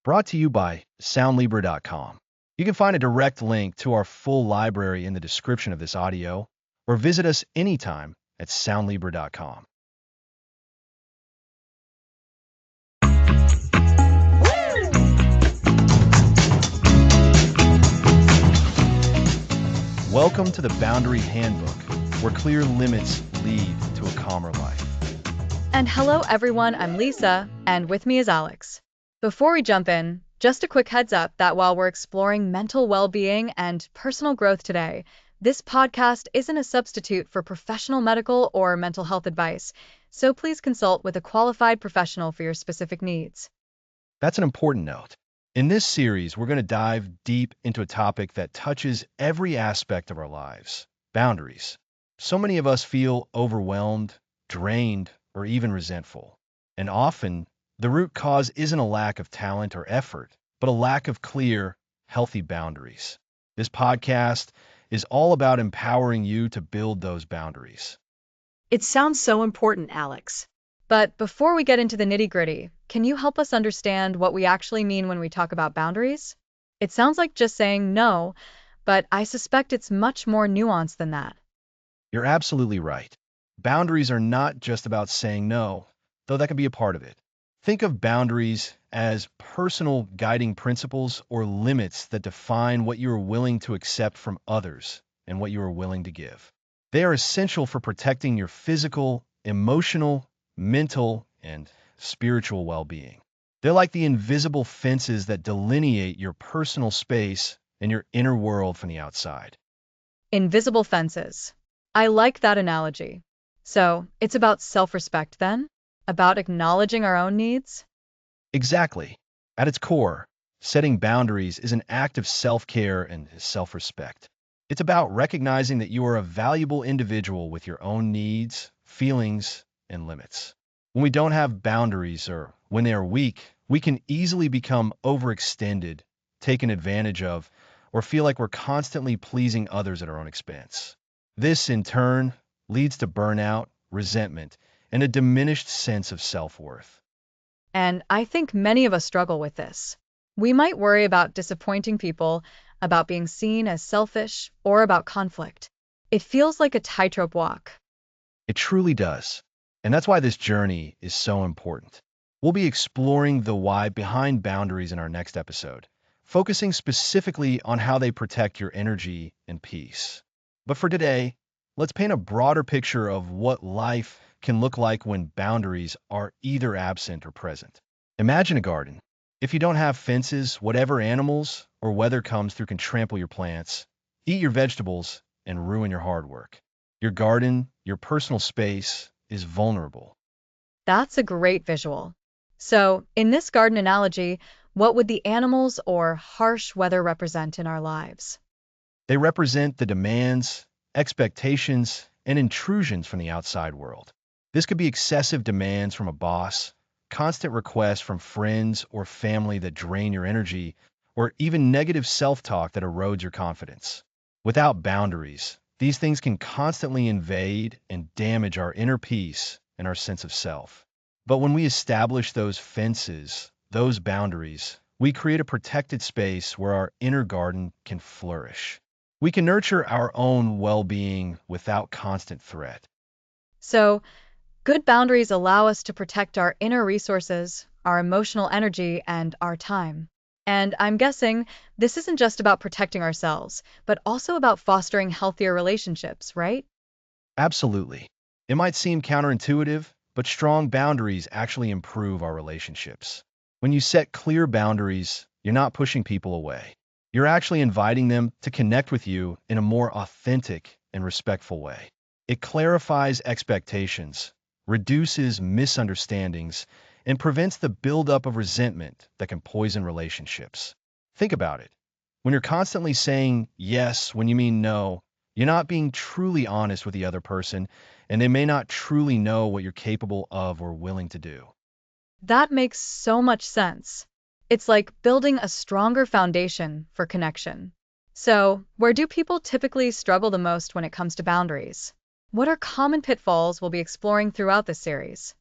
brought to you by Soundlibra.com. You can find a direct link to our full library in the description of this audio, or visit us anytime at Soundlibra.com. Welcome to the Boundary Handbook, where clear limits lead to a calmer life. And hello everyone, I'm Lisa, and with me is Alex. Before we jump in, just a quick heads up that while we're exploring mental well-being and personal growth today, this podcast isn't a substitute for professional medical or mental health advice, so please consult with a qualified professional for your specific needs. That's an important note. In this series, we're going to dive deep into a topic that touches every aspect of our lives: boundaries. So many of us feel overwhelmed, drained, or even resentful. And often, the root cause isn't a lack of talent or effort, but a lack of clear, healthy boundaries. This podcast is all about empowering you to build those boundaries. It sounds so important, Alex. But before we get into the nitty-gritty, can you help us understand what we actually mean when we talk about boundaries? It sounds like just saying no, but I suspect it's much more nuanced than that. You're absolutely right. Boundaries are not just about saying no, though that can be a part of it. Think of boundaries as personal guiding principles or limits that define what you are willing to accept from others and what you are willing to give. They are essential for protecting your physical, emotional, mental, and spiritual well-being. They're like the invisible fences that delineate your personal space and your inner world from the outside. Invisible fences. I like that analogy. So, it's about self-respect then? About acknowledging our own needs? Exactly. At its core, setting boundaries is an act of self-care and self-respect. It's about recognizing that you are a valuable individual with your own needs, feelings, and limits. When we don't have boundaries or when they are weak, we can easily become overextended, taken advantage of, or feel like we're constantly pleasing others at our own expense. This, in turn, leads to burnout, resentment, and a diminished sense of self-worth. And I think many of us struggle with this. We might worry about disappointing people, about being seen as selfish, or about conflict. It feels like a tightrope walk. It truly does. And that's why this journey is so important. We'll be exploring the why behind boundaries in our next episode, focusing specifically on how they protect your energy and peace. But for today, let's paint a broader picture of what life can look like when boundaries are either absent or present. Imagine a garden. If you don't have fences, whatever animals or weather comes through can trample your plants, eat your vegetables, and ruin your hard work. Your garden, your personal space, is vulnerable. That's a great visual. So, in this garden analogy, what would the animals or harsh weather represent in our lives? They represent the demands, expectations, and intrusions from the outside world. This could be excessive demands from a boss, constant requests from friends or family that drain your energy, or even negative self-talk that erodes your confidence. Without boundaries, these things can constantly invade and damage our inner peace and our sense of self. But when we establish those fences, those boundaries, we create a protected space where our inner garden can flourish. We can nurture our own well-being without constant threat. So, good boundaries allow us to protect our inner resources, our emotional energy, and our time. And I'm guessing this isn't just about protecting ourselves, but also about fostering healthier relationships, right? Absolutely. It might seem counterintuitive, but strong boundaries actually improve our relationships. When you set clear boundaries, you're not pushing people away. You're actually inviting them to connect with you in a more authentic and respectful way. It clarifies expectations, reduces misunderstandings, and prevents the buildup of resentment that can poison relationships. Think about it. When you're constantly saying yes when you mean no, you're not being truly honest with the other person, and they may not truly know what you're capable of or willing to do. That makes so much sense. It's like building a stronger foundation for connection. So, where do people typically struggle the most when it comes to boundaries? What are common pitfalls we'll be exploring throughout this series?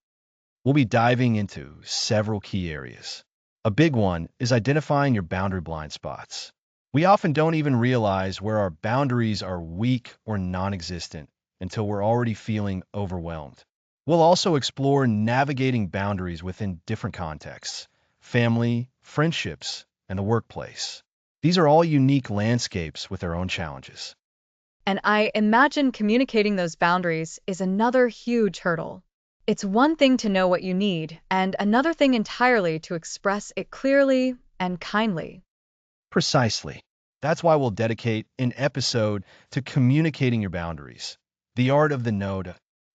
We'll be diving into several key areas: A big one is identifying your boundary blind spots. We often don't even realize where our boundaries are weak or non-existent until we're already feeling overwhelmed. We'll also explore navigating boundaries within different contexts: family, friendships, and the workplace. These are all unique landscapes with their own challenges. And I imagine communicating those boundaries is another huge hurdle. It's one thing to know what you need, and another thing entirely to express it clearly and kindly. Precisely. That's why we'll dedicate an episode to communicating your boundaries. The art of the no.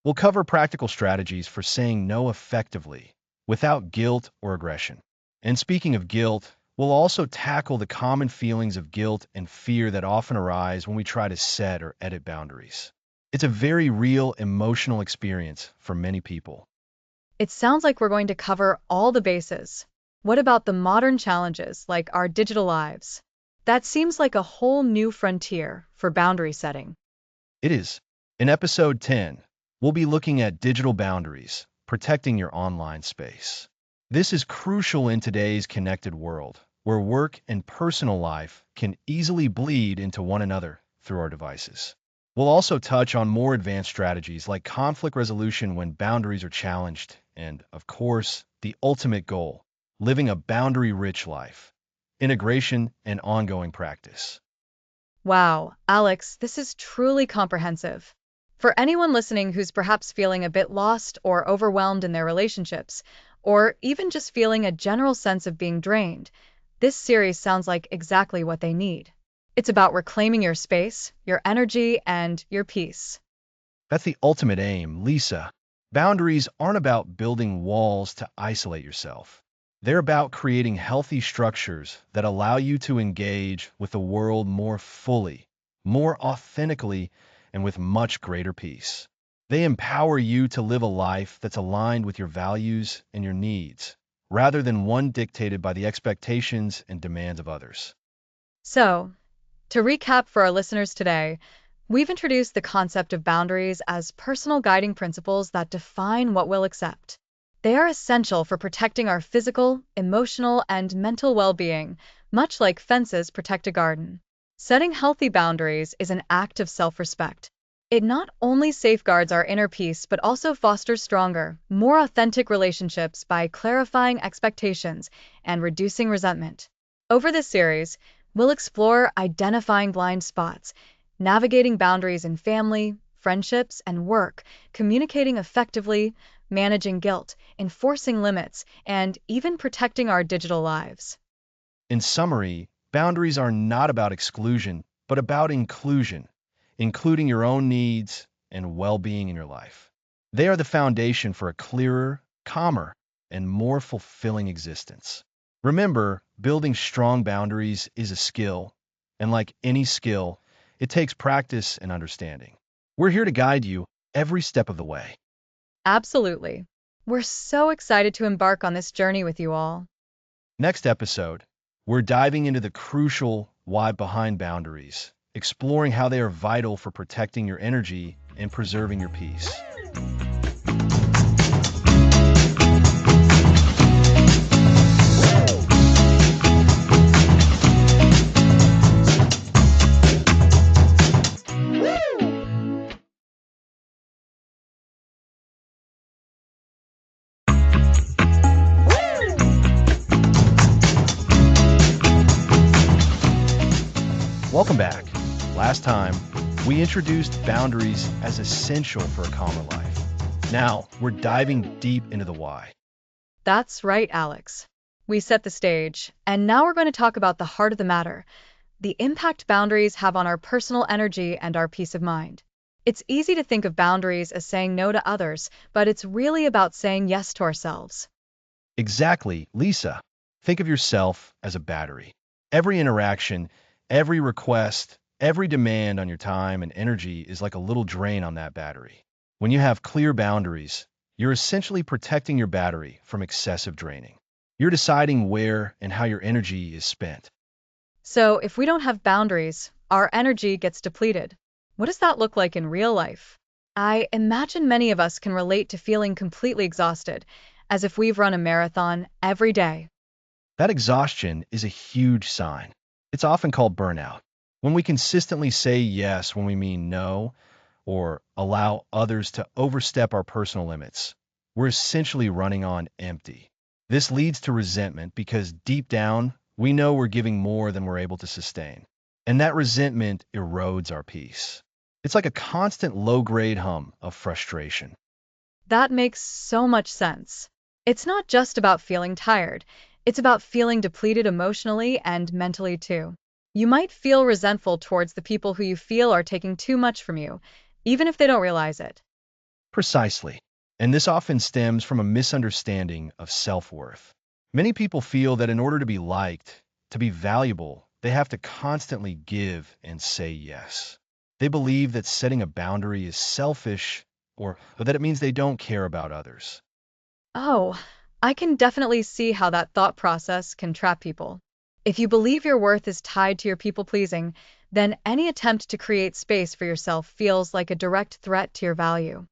We'll cover practical strategies for saying no effectively, without guilt or aggression. And speaking of guilt, we'll also tackle the common feelings of guilt and fear that often arise when we try to set or edit boundaries. It's a very real emotional experience for many people. It sounds like we're going to cover all the bases. What about the modern challenges, like our digital lives? That seems like a whole new frontier for boundary setting. It is. In episode 10, we'll be looking at digital boundaries, protecting your online space. This is crucial in today's connected world, where work and personal life can easily bleed into one another through our devices. We'll also touch on more advanced strategies like conflict resolution when boundaries are challenged, and, of course, the ultimate goal: living a boundary-rich life, integration, and ongoing practice. Wow, Alex, this is truly comprehensive. For anyone listening who's perhaps feeling a bit lost or overwhelmed in their relationships, or even just feeling a general sense of being drained, this series sounds like exactly what they need. It's about reclaiming your space, your energy, and your peace. That's the ultimate aim, Lisa. Boundaries aren't about building walls to isolate yourself. They're about creating healthy structures that allow you to engage with the world more fully, more authentically, and with much greater peace. They empower you to live a life that's aligned with your values and your needs, rather than one dictated by the expectations and demands of others. So, to recap for our listeners today, we've introduced the concept of boundaries as personal guiding principles that define what we'll accept. They are essential for protecting our physical, emotional, and mental well-being, much like fences protect a garden. Setting healthy boundaries is an act of self-respect. It not only safeguards our inner peace but also fosters stronger, more authentic relationships by clarifying expectations and reducing resentment. Over this series, we'll explore identifying blind spots, navigating boundaries in family, friendships, and work, communicating effectively, managing guilt, enforcing limits, and even protecting our digital lives. In summary, boundaries are not about exclusion, but about inclusion, including your own needs and well-being in your life. They are the foundation for a clearer, calmer, and more fulfilling existence. Remember, building strong boundaries is a skill, and like any skill, it takes practice and understanding. We're here to guide you every step of the way. Absolutely. We're so excited to embark on this journey with you all. Next episode, we're diving into the crucial why behind boundaries, exploring how they are vital for protecting your energy and preserving your peace. Welcome back. Last time, we introduced boundaries as essential for a calmer life. Now, we're diving deep into the why. That's right, Alex. We set the stage, and now we're going to talk about the heart of the matter: the impact boundaries have on our personal energy and our peace of mind. It's easy to think of boundaries as saying no to others, but it's really about saying yes to ourselves. Exactly, Lisa. Think of yourself as a battery. Every interaction, every request, every demand on your time and energy is like a little drain on that battery. When you have clear boundaries, you're essentially protecting your battery from excessive draining. You're deciding where and how your energy is spent. So, if we don't have boundaries, our energy gets depleted. What does that look like in real life? I imagine many of us can relate to feeling completely exhausted, as if we've run a marathon every day. That exhaustion is a huge sign. It's often called burnout. When we consistently say yes when we mean no, or allow others to overstep our personal limits, we're essentially running on empty. This leads to resentment because deep down, we know we're giving more than we're able to sustain. And that resentment erodes our peace. It's like a constant low grade hum of frustration. That makes so much sense. It's not just about feeling tired, it's about feeling depleted emotionally and mentally too. You might feel resentful towards the people who you feel are taking too much from you, even if they don't realize it. Precisely. And this often stems from a misunderstanding of self worth. Many people feel that in order to be liked, to be valuable, they have to constantly give and say yes. They believe that setting a boundary is selfish or that it means they don't care about others. Oh, I can definitely see how that thought process can trap people. If you believe your worth is tied to your people pleasing, then any attempt to create space for yourself feels like a direct threat to your value.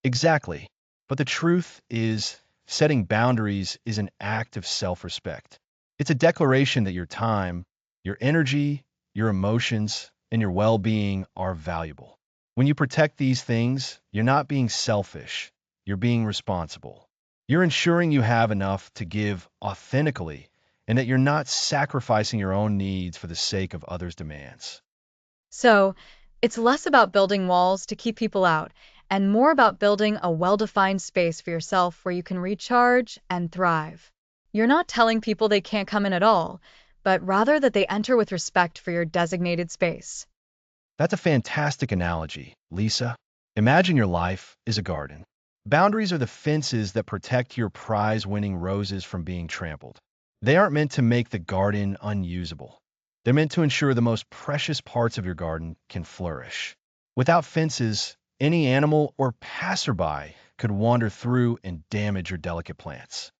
Exactly. But the truth is, setting boundaries is an act of self respect. It's a declaration that your time, your energy, your emotions, and your well being are valuable. When you protect these things, you're not being selfish, you're being responsible. You're ensuring you have enough to give authentically and that you're not sacrificing your own needs for the sake of others' demands. So, it's less about building walls to keep people out and more about building a well-defined space for yourself where you can recharge and thrive. You're not telling people they can't come in at all, but rather that they enter with respect for your designated space. That's a fantastic analogy, Lisa. Imagine your life is a garden. Boundaries are the fences that protect your prize-winning roses from being trampled. They aren't meant to make the garden unusable. They're meant to ensure the most precious parts of your garden can flourish. Without fences, any animal or passerby could wander through and damage your delicate plants.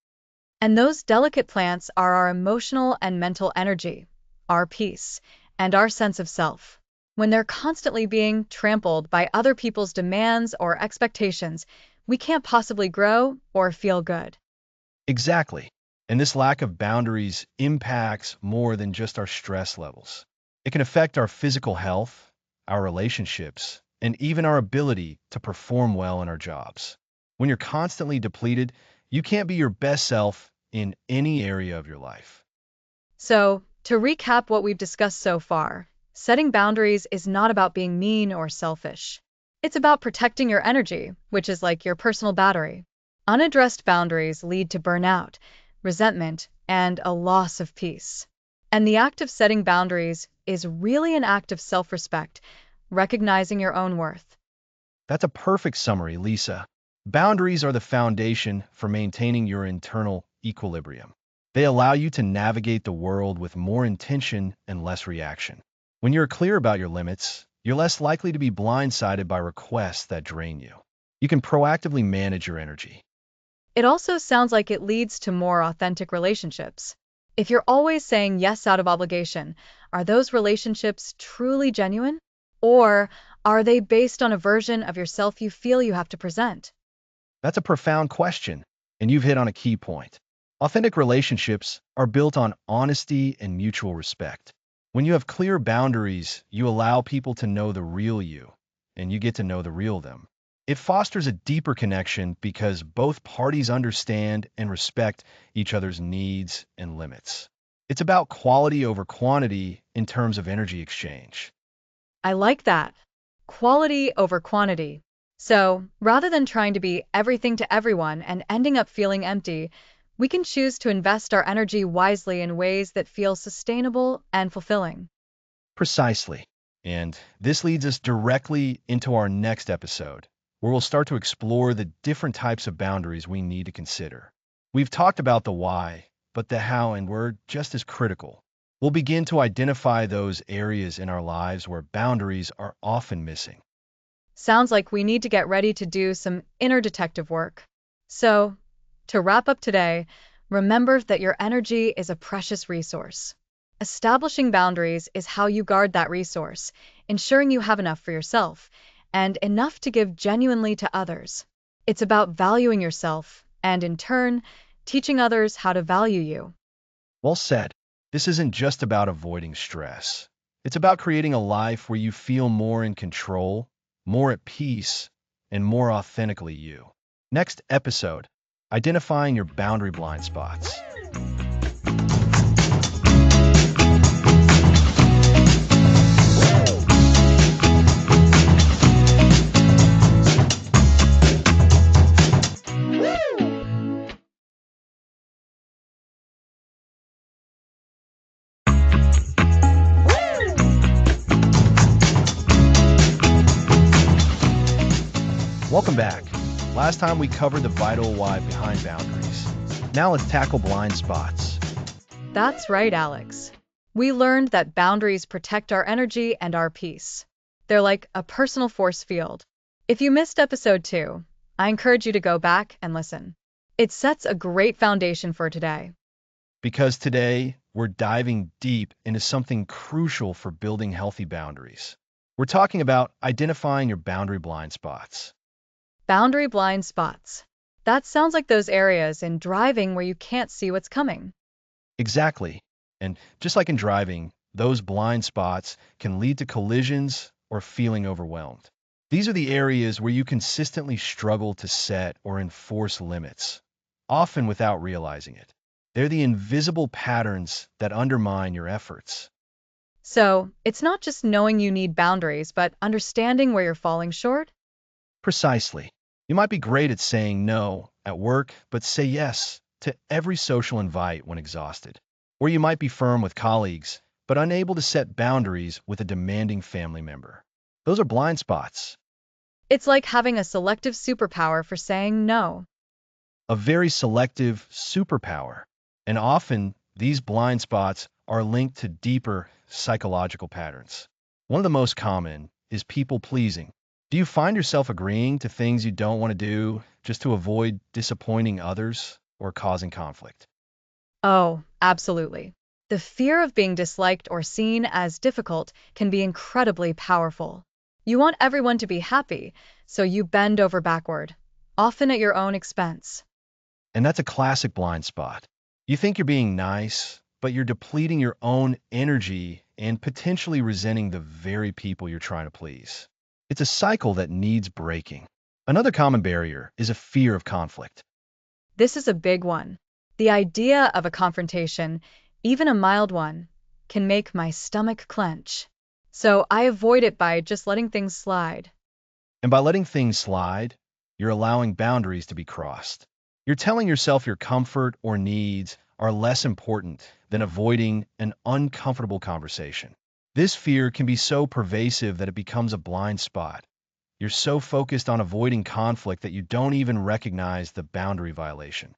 And those delicate plants are our emotional and mental energy, our peace, and our sense of self. When they're constantly being trampled by other people's demands or expectations, we can't possibly grow or feel good. Exactly. And this lack of boundaries impacts more than just our stress levels. It can affect our physical health, our relationships, and even our ability to perform well in our jobs. When you're constantly depleted, you can't be your best self in any area of your life. So, to recap what we've discussed so far, setting boundaries is not about being mean or selfish. It's about protecting your energy, which is like your personal battery. Unaddressed boundaries lead to burnout, resentment, and a loss of peace. And the act of setting boundaries is really an act of self respect, recognizing your own worth. That's a perfect summary, Lisa. Boundaries are the foundation for maintaining your internal equilibrium. They allow you to navigate the world with more intention and less reaction. When you're clear about your limits, you're less likely to be blindsided by requests that drain you. You can proactively manage your energy. It also sounds like it leads to more authentic relationships. If you're always saying yes out of obligation, are those relationships truly genuine? Or are they based on a version of yourself you feel you have to present? That's a profound question, and you've hit on a key point. Authentic relationships are built on honesty and mutual respect. When you have clear boundaries, you allow people to know the real you, and you get to know the real them. It fosters a deeper connection because both parties understand and respect each other's needs and limits. It's about quality over quantity in terms of energy exchange. I like that. Quality over quantity. So, rather than trying to be everything to everyone and ending up feeling empty, we can choose to invest our energy wisely in ways that feel sustainable and fulfilling. Precisely. And this leads us directly into our next episode, where we'll start to explore the different types of boundaries we need to consider. We've talked about the why, but the how and where just as critical. We'll begin to identify those areas in our lives where boundaries are often missing. Sounds like we need to get ready to do some inner detective work. So, to wrap up today, remember that your energy is a precious resource. Establishing boundaries is how you guard that resource, ensuring you have enough for yourself and enough to give genuinely to others. It's about valuing yourself and, in turn, teaching others how to value you. Well said. This isn't just about avoiding stress. It's about creating a life where you feel more in control, more at peace, and more authentically you. Next episode, identifying your boundary blind spots. Welcome back. Last time we covered the vital why behind boundaries. Now let's tackle blind spots. That's right, Alex. We learned that boundaries protect our energy and our peace. They're like a personal force field. If you missed episode 2, I encourage you to go back and listen. It sets a great foundation for today. Because today, we're diving deep into something crucial for building healthy boundaries. We're talking about identifying your boundary blind spots. Boundary blind spots. That sounds like those areas in driving where you can't see what's coming. Exactly. And just like in driving, those blind spots can lead to collisions or feeling overwhelmed. These are the areas where you consistently struggle to set or enforce limits, often without realizing it. They're the invisible patterns that undermine your efforts. So, it's not just knowing you need boundaries, but understanding where you're falling short? Precisely. You might be great at saying no at work, but say yes to every social invite when exhausted. Or you might be firm with colleagues, but unable to set boundaries with a demanding family member. Those are blind spots. It's like having a selective superpower for saying no. A very selective superpower. And often, these blind spots are linked to deeper psychological patterns. One of the most common is people pleasing. Do you find yourself agreeing to things you don't want to do just to avoid disappointing others or causing conflict? Oh, absolutely. The fear of being disliked or seen as difficult can be incredibly powerful. You want everyone to be happy, so you bend over backward, often at your own expense. And that's a classic blind spot. You think you're being nice, but you're depleting your own energy and potentially resenting the very people you're trying to please. It's a cycle that needs breaking. Another common barrier is a fear of conflict. This is a big one. The idea of a confrontation, even a mild one, can make my stomach clench. So I avoid it by just letting things slide. And by letting things slide, you're allowing boundaries to be crossed. You're telling yourself your comfort or needs are less important than avoiding an uncomfortable conversation. This fear can be so pervasive that it becomes a blind spot. You're so focused on avoiding conflict that you don't even recognize the boundary violation.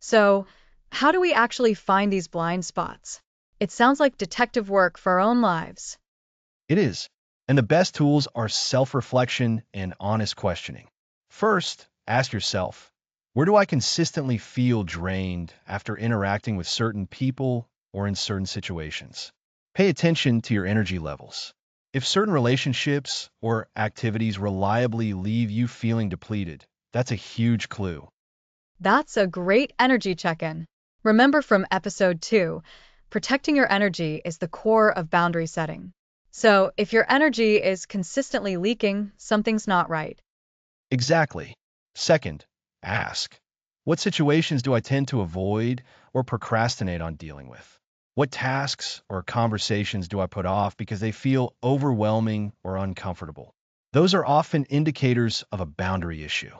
So, how do we actually find these blind spots? It sounds like detective work for our own lives. It is. And the best tools are self-reflection and honest questioning. First, ask yourself, where do I consistently feel drained after interacting with certain people or in certain situations? Pay attention to your energy levels. If certain relationships or activities reliably leave you feeling depleted, that's a huge clue. That's a great energy check-in. Remember from episode 2, protecting your energy is the core of boundary setting. So, if your energy is consistently leaking, something's not right. Exactly. Second, ask, what situations do I tend to avoid or procrastinate on dealing with? What tasks or conversations do I put off because they feel overwhelming or uncomfortable? Those are often indicators of a boundary issue.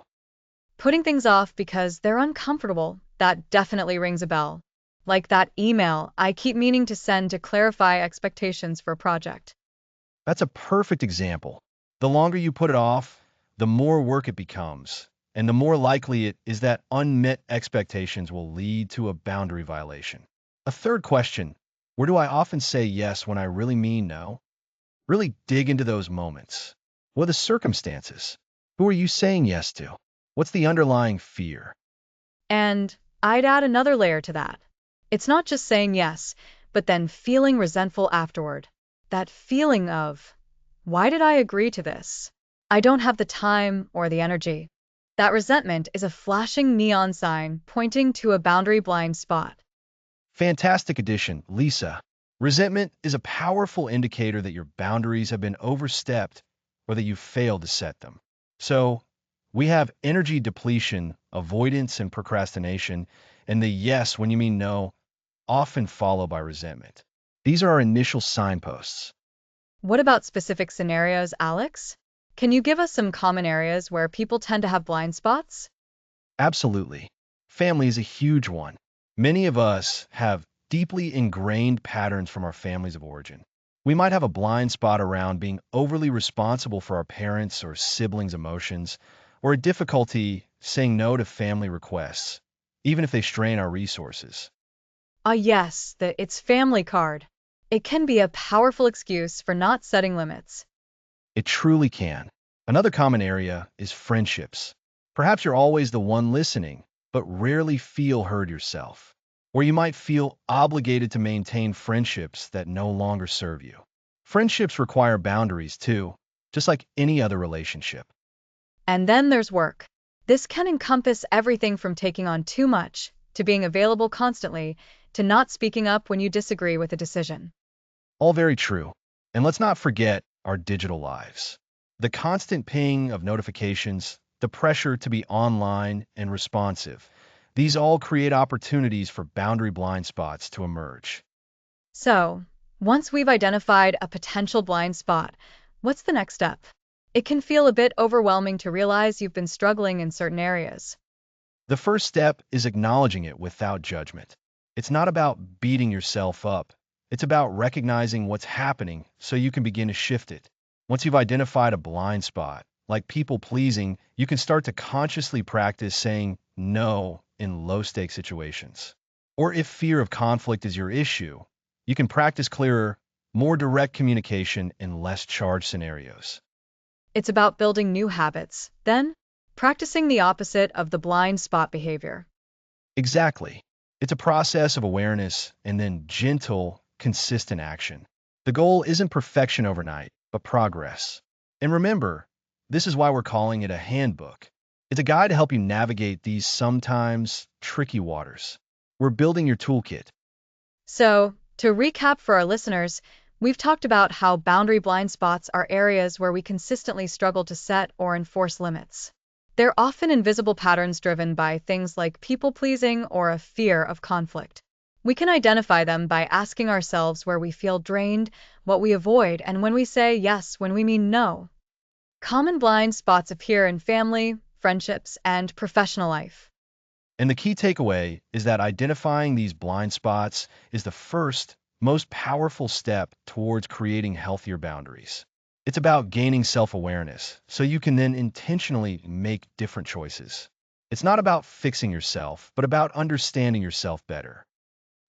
Putting things off because they're uncomfortable, that definitely rings a bell. Like that email I keep meaning to send to clarify expectations for a project. That's a perfect example. The longer you put it off, the more work it becomes, and the more likely it is that unmet expectations will lead to a boundary violation. A third question, where do I often say yes when I really mean no? Really dig into those moments. What are the circumstances? Who are you saying yes to? What's the underlying fear? And I'd add another layer to that. It's not just saying yes, but then feeling resentful afterward. That feeling of, why did I agree to this? I don't have the time or the energy. That resentment is a flashing neon sign pointing to a boundary blind spot. Fantastic addition, Lisa. Resentment is a powerful indicator that your boundaries have been overstepped or that you failed to set them. So, we have energy depletion, avoidance, and procrastination, and the yes when you mean no, often followed by resentment. These are our initial signposts. What about specific scenarios, Alex? Can you give us some common areas where people tend to have blind spots? Absolutely. Family is a huge one. Many of us have deeply ingrained patterns from our families of origin. We might have a blind spot around being overly responsible for our parents' or siblings' emotions, or a difficulty saying no to family requests, even if they strain our resources. Ah, yes, the it's family card. It can be a powerful excuse for not setting limits. It truly can. Another common area is friendships. Perhaps you're always the one listening, but rarely feel heard yourself. Or you might feel obligated to maintain friendships that no longer serve you. Friendships require boundaries too, just like any other relationship. And then there's work. This can encompass everything from taking on too much, to being available constantly, to not speaking up when you disagree with a decision. All very true. And let's not forget our digital lives. The constant ping of notifications, the pressure to be online and responsive, these all create opportunities for boundary blind spots to emerge. So, once we've identified a potential blind spot, what's the next step? It can feel a bit overwhelming to realize you've been struggling in certain areas. The first step is acknowledging it without judgment. It's not about beating yourself up. It's about recognizing what's happening so you can begin to shift it. Once you've identified a blind spot, like people pleasing, you can start to consciously practice saying no in low stakes situations. Or if fear of conflict is your issue, you can practice clearer, more direct communication in less charged scenarios. It's about building new habits, then practicing the opposite of the blind spot behavior. Exactly. It's a process of awareness and then gentle, consistent action. The goal isn't perfection overnight, but progress. And remember, this is why we're calling it a handbook. It's a guide to help you navigate these sometimes tricky waters. We're building your toolkit. So, to recap for our listeners, we've talked about how boundary blind spots are areas where we consistently struggle to set or enforce limits. They're often invisible patterns driven by things like people pleasing or a fear of conflict. We can identify them by asking ourselves where we feel drained, what we avoid, and when we say yes when we mean no. Common blind spots appear in family, friendships, and professional life. And the key takeaway is that identifying these blind spots is the first, most powerful step towards creating healthier boundaries. It's about gaining self-awareness so you can then intentionally make different choices. It's not about fixing yourself, but about understanding yourself better.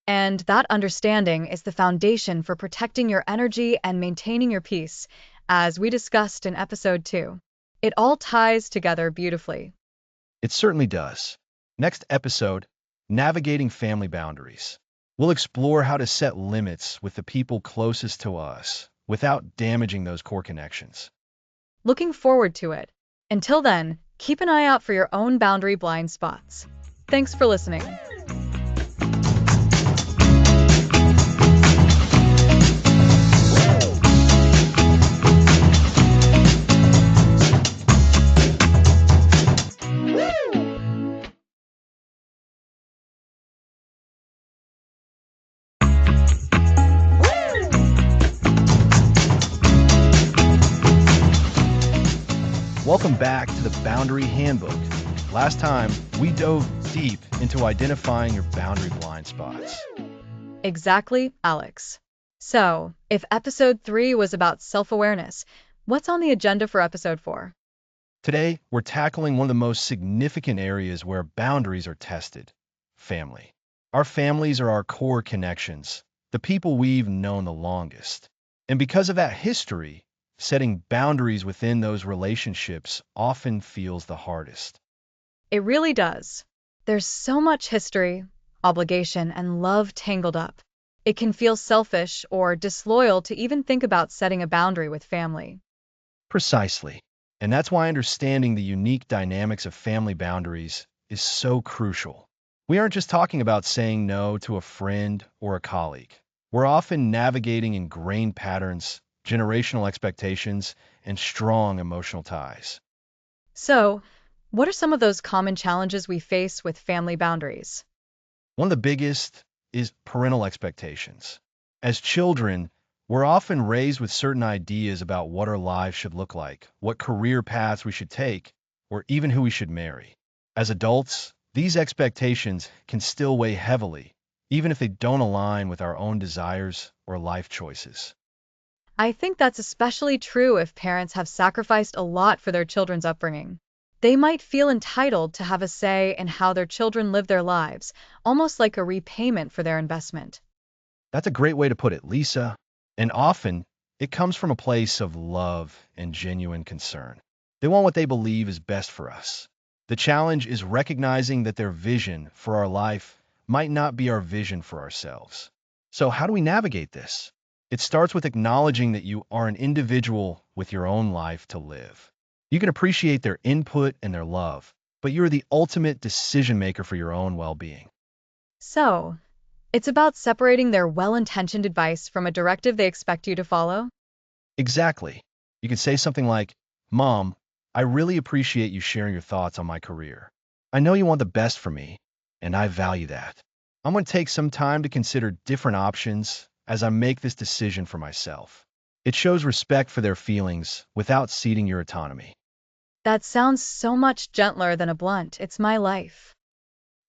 And that understanding is the foundation for protecting your energy and maintaining your peace, as we discussed in episode 2. It all ties together beautifully. It certainly does. Next episode, Navigating Family Boundaries. We'll explore how to set limits with the people closest to us without damaging those core connections. Looking forward to it. Until then, keep an eye out for your own boundary blind spots. Thanks for listening. Welcome back to the Boundary Handbook. Last time, we dove deep into identifying your boundary blind spots. Exactly, Alex. So, if episode 3 was about self-awareness, what's on the agenda for episode 4? Today, we're tackling one of the most significant areas where boundaries are tested: family. Our families are our core connections, the people we've known the longest. And because of that history, setting boundaries within those relationships often feels the hardest. It really does. There's so much history, obligation, and love tangled up. It can feel selfish or disloyal to even think about setting a boundary with family. Precisely. And that's why understanding the unique dynamics of family boundaries is so crucial. We aren't just talking about saying no to a friend or a colleague. We're often navigating ingrained patterns, generational expectations, and strong emotional ties. So, what are some of those common challenges we face with family boundaries? One of the biggest is parental expectations. As children, we're often raised with certain ideas about what our lives should look like, what career paths we should take, or even who we should marry. As adults, these expectations can still weigh heavily, even if they don't align with our own desires or life choices. I think that's especially true if parents have sacrificed a lot for their children's upbringing. They might feel entitled to have a say in how their children live their lives, almost like a repayment for their investment. That's a great way to put it, Lisa. And often, it comes from a place of love and genuine concern. They want what they believe is best for us. The challenge is recognizing that their vision for our life might not be our vision for ourselves. So, how do we navigate this? It starts with acknowledging that you are an individual with your own life to live. You can appreciate their input and their love, but you're the ultimate decision maker for your own well being. So, it's about separating their well-intentioned advice from a directive they expect you to follow. Exactly. You can say something like, Mom, I really appreciate you sharing your thoughts on my career. I know you want the best for me, and I value that. I'm going to take some time to consider different options as I make this decision for myself. It shows respect for their feelings without ceding your autonomy. That sounds so much gentler than a blunt, it's my life.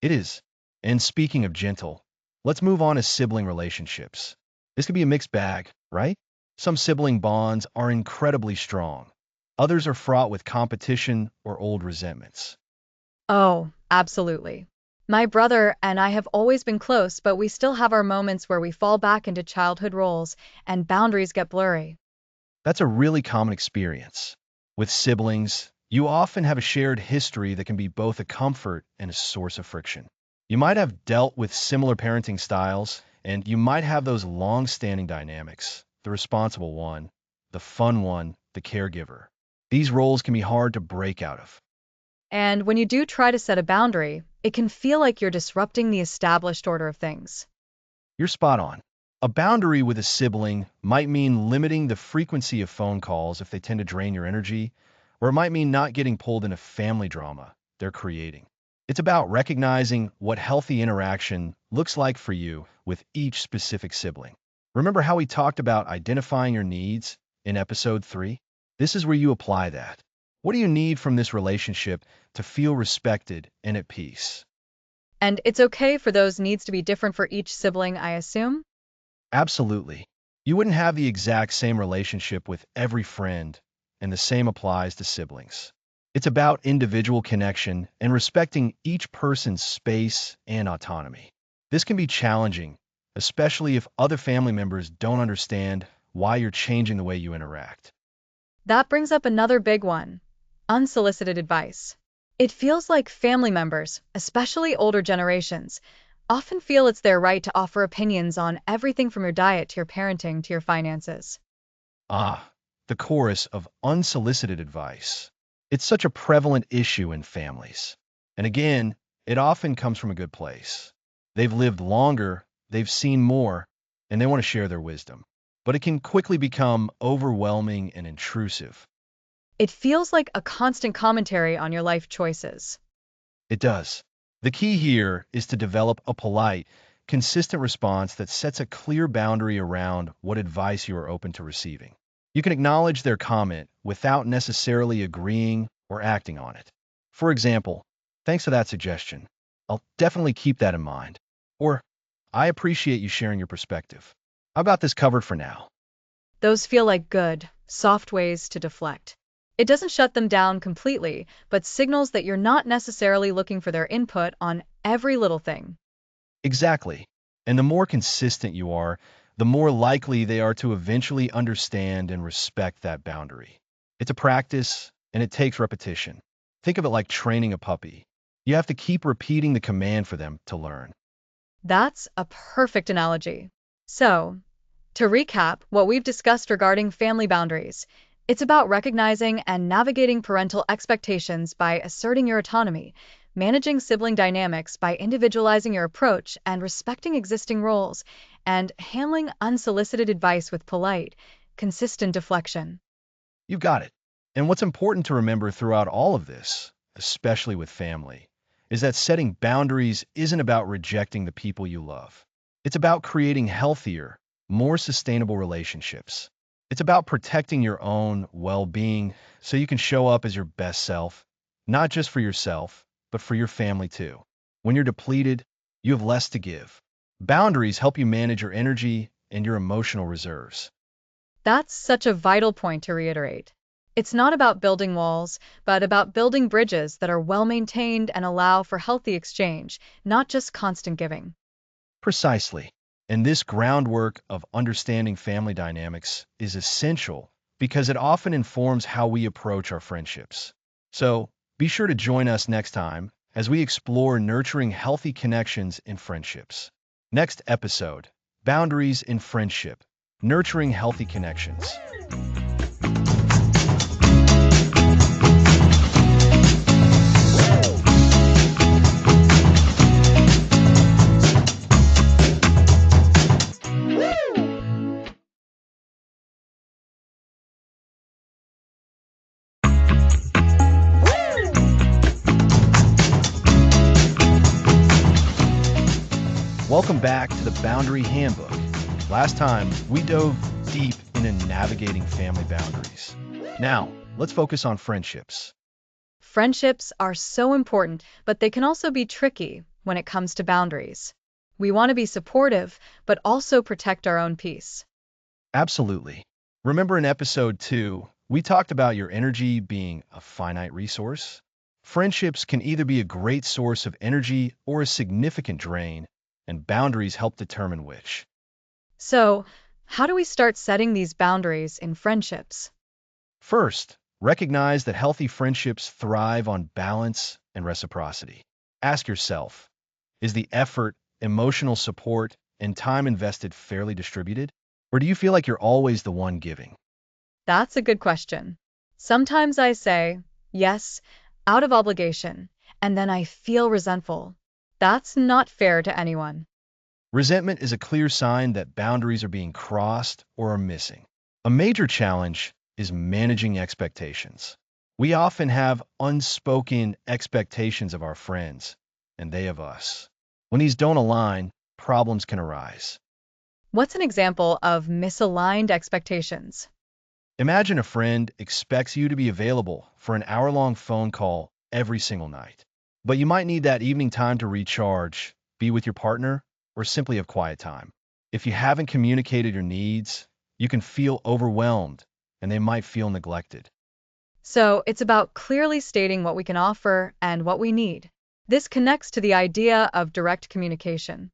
It is. And speaking of gentle, let's move on to sibling relationships. This could be a mixed bag, right? Some sibling bonds are incredibly strong. Others are fraught with competition or old resentments. Oh, absolutely. My brother and I have always been close, but we still have our moments where we fall back into childhood roles and boundaries get blurry. That's a really common experience. With siblings, you often have a shared history that can be both a comfort and a source of friction. You might have dealt with similar parenting styles, and you might have those long-standing dynamics, the responsible one, the fun one, the caregiver. These roles can be hard to break out of. And when you do try to set a boundary, it can feel like you're disrupting the established order of things. You're spot on. A boundary with a sibling might mean limiting the frequency of phone calls if they tend to drain your energy, or it might mean not getting pulled into family drama they're creating. It's about recognizing what healthy interaction looks like for you with each specific sibling. Remember how we talked about identifying your needs in episode 3? This is where you apply that. What do you need from this relationship to feel respected and at peace? And it's okay for those needs to be different for each sibling, I assume? Absolutely. You wouldn't have the exact same relationship with every friend, and the same applies to siblings. It's about individual connection and respecting each person's space and autonomy. This can be challenging, especially if other family members don't understand why you're changing the way you interact. That brings up another big one: unsolicited advice. It feels like family members, especially older generations, often feel it's their right to offer opinions on everything from your diet to your parenting to your finances. Ah, the chorus of unsolicited advice. It's such a prevalent issue in families. And again, it often comes from a good place. They've lived longer, they've seen more, and they want to share their wisdom. But it can quickly become overwhelming and intrusive. It feels like a constant commentary on your life choices. It does. The key here is to develop a polite, consistent response that sets a clear boundary around what advice you are open to receiving. You can acknowledge their comment without necessarily agreeing or acting on it. For example, thanks for that suggestion. I'll definitely keep that in mind. Or, I appreciate you sharing your perspective. How about this covered for now? Those feel like good, soft ways to deflect. It doesn't shut them down completely, but signals that you're not necessarily looking for their input on every little thing. Exactly. And the more consistent you are, the more likely they are to eventually understand and respect that boundary. It's a practice, and it takes repetition. Think of it like training a puppy. You have to keep repeating the command for them to learn. That's a perfect analogy. So, to recap what we've discussed regarding family boundaries, it's about recognizing and navigating parental expectations by asserting your autonomy, managing sibling dynamics by individualizing your approach and respecting existing roles, and handling unsolicited advice with polite, consistent deflection. You've got it. And what's important to remember throughout all of this, especially with family, is that setting boundaries isn't about rejecting the people you love. It's about creating healthier, more sustainable relationships. It's about protecting your own well-being so you can show up as your best self, not just for yourself, but for your family too. When you're depleted, you have less to give. Boundaries help you manage your energy and your emotional reserves. That's such a vital point to reiterate. It's not about building walls, but about building bridges that are well maintained and allow for healthy exchange, not just constant giving. Precisely. And this groundwork of understanding family dynamics is essential because it often informs how we approach our friendships. So, be sure to join us next time as we explore nurturing healthy connections in friendships. Next episode, Boundaries in Friendship, Nurturing Healthy Connections. Welcome back to the Boundary Handbook. Last time, we dove deep into navigating family boundaries. Now, let's focus on friendships. Friendships are so important, but they can also be tricky when it comes to boundaries. We want to be supportive, but also protect our own peace. Absolutely. Remember in episode 2, we talked about your energy being a finite resource? Friendships can either be a great source of energy or a significant drain, and boundaries help determine which. So, how do we start setting these boundaries in friendships? First, recognize that healthy friendships thrive on balance and reciprocity. Ask yourself, is the effort, emotional support, and time invested fairly distributed? Or do you feel like you're always the one giving? That's a good question. Sometimes I say, yes, out of obligation, and then I feel resentful. That's not fair to anyone. Resentment is a clear sign that boundaries are being crossed or are missing. A major challenge is managing expectations. We often have unspoken expectations of our friends, and they of us. When these don't align, problems can arise. What's an example of misaligned expectations? Imagine a friend expects you to be available for an hour-long phone call every single night. But you might need that evening time to recharge, be with your partner, or simply have quiet time. If you haven't communicated your needs, you can feel overwhelmed, and they might feel neglected. So, it's about clearly stating what we can offer and what we need. This connects to the idea of direct communication.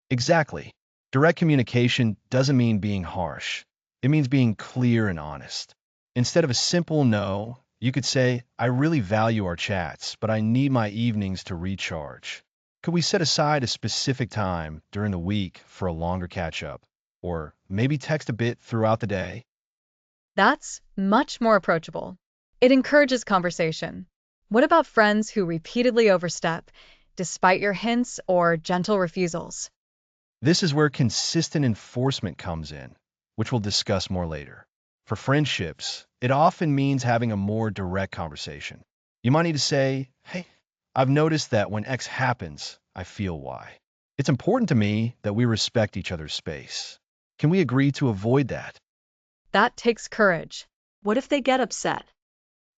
Exactly. Direct communication doesn't mean being harsh. It means being clear and honest. Instead of a simple no, you could say, I really value our chats, but I need my evenings to recharge. Could we set aside a specific time during the week for a longer catch-up? Or maybe text a bit throughout the day? That's much more approachable. It encourages conversation. What about friends who repeatedly overstep, despite your hints or gentle refusals? This is where consistent enforcement comes in, which we'll discuss more later. For friendships, it often means having a more direct conversation. You might need to say, hey, I've noticed that when X happens, I feel Y. It's important to me that we respect each other's space. Can we agree to avoid that? That takes courage. What if they get upset?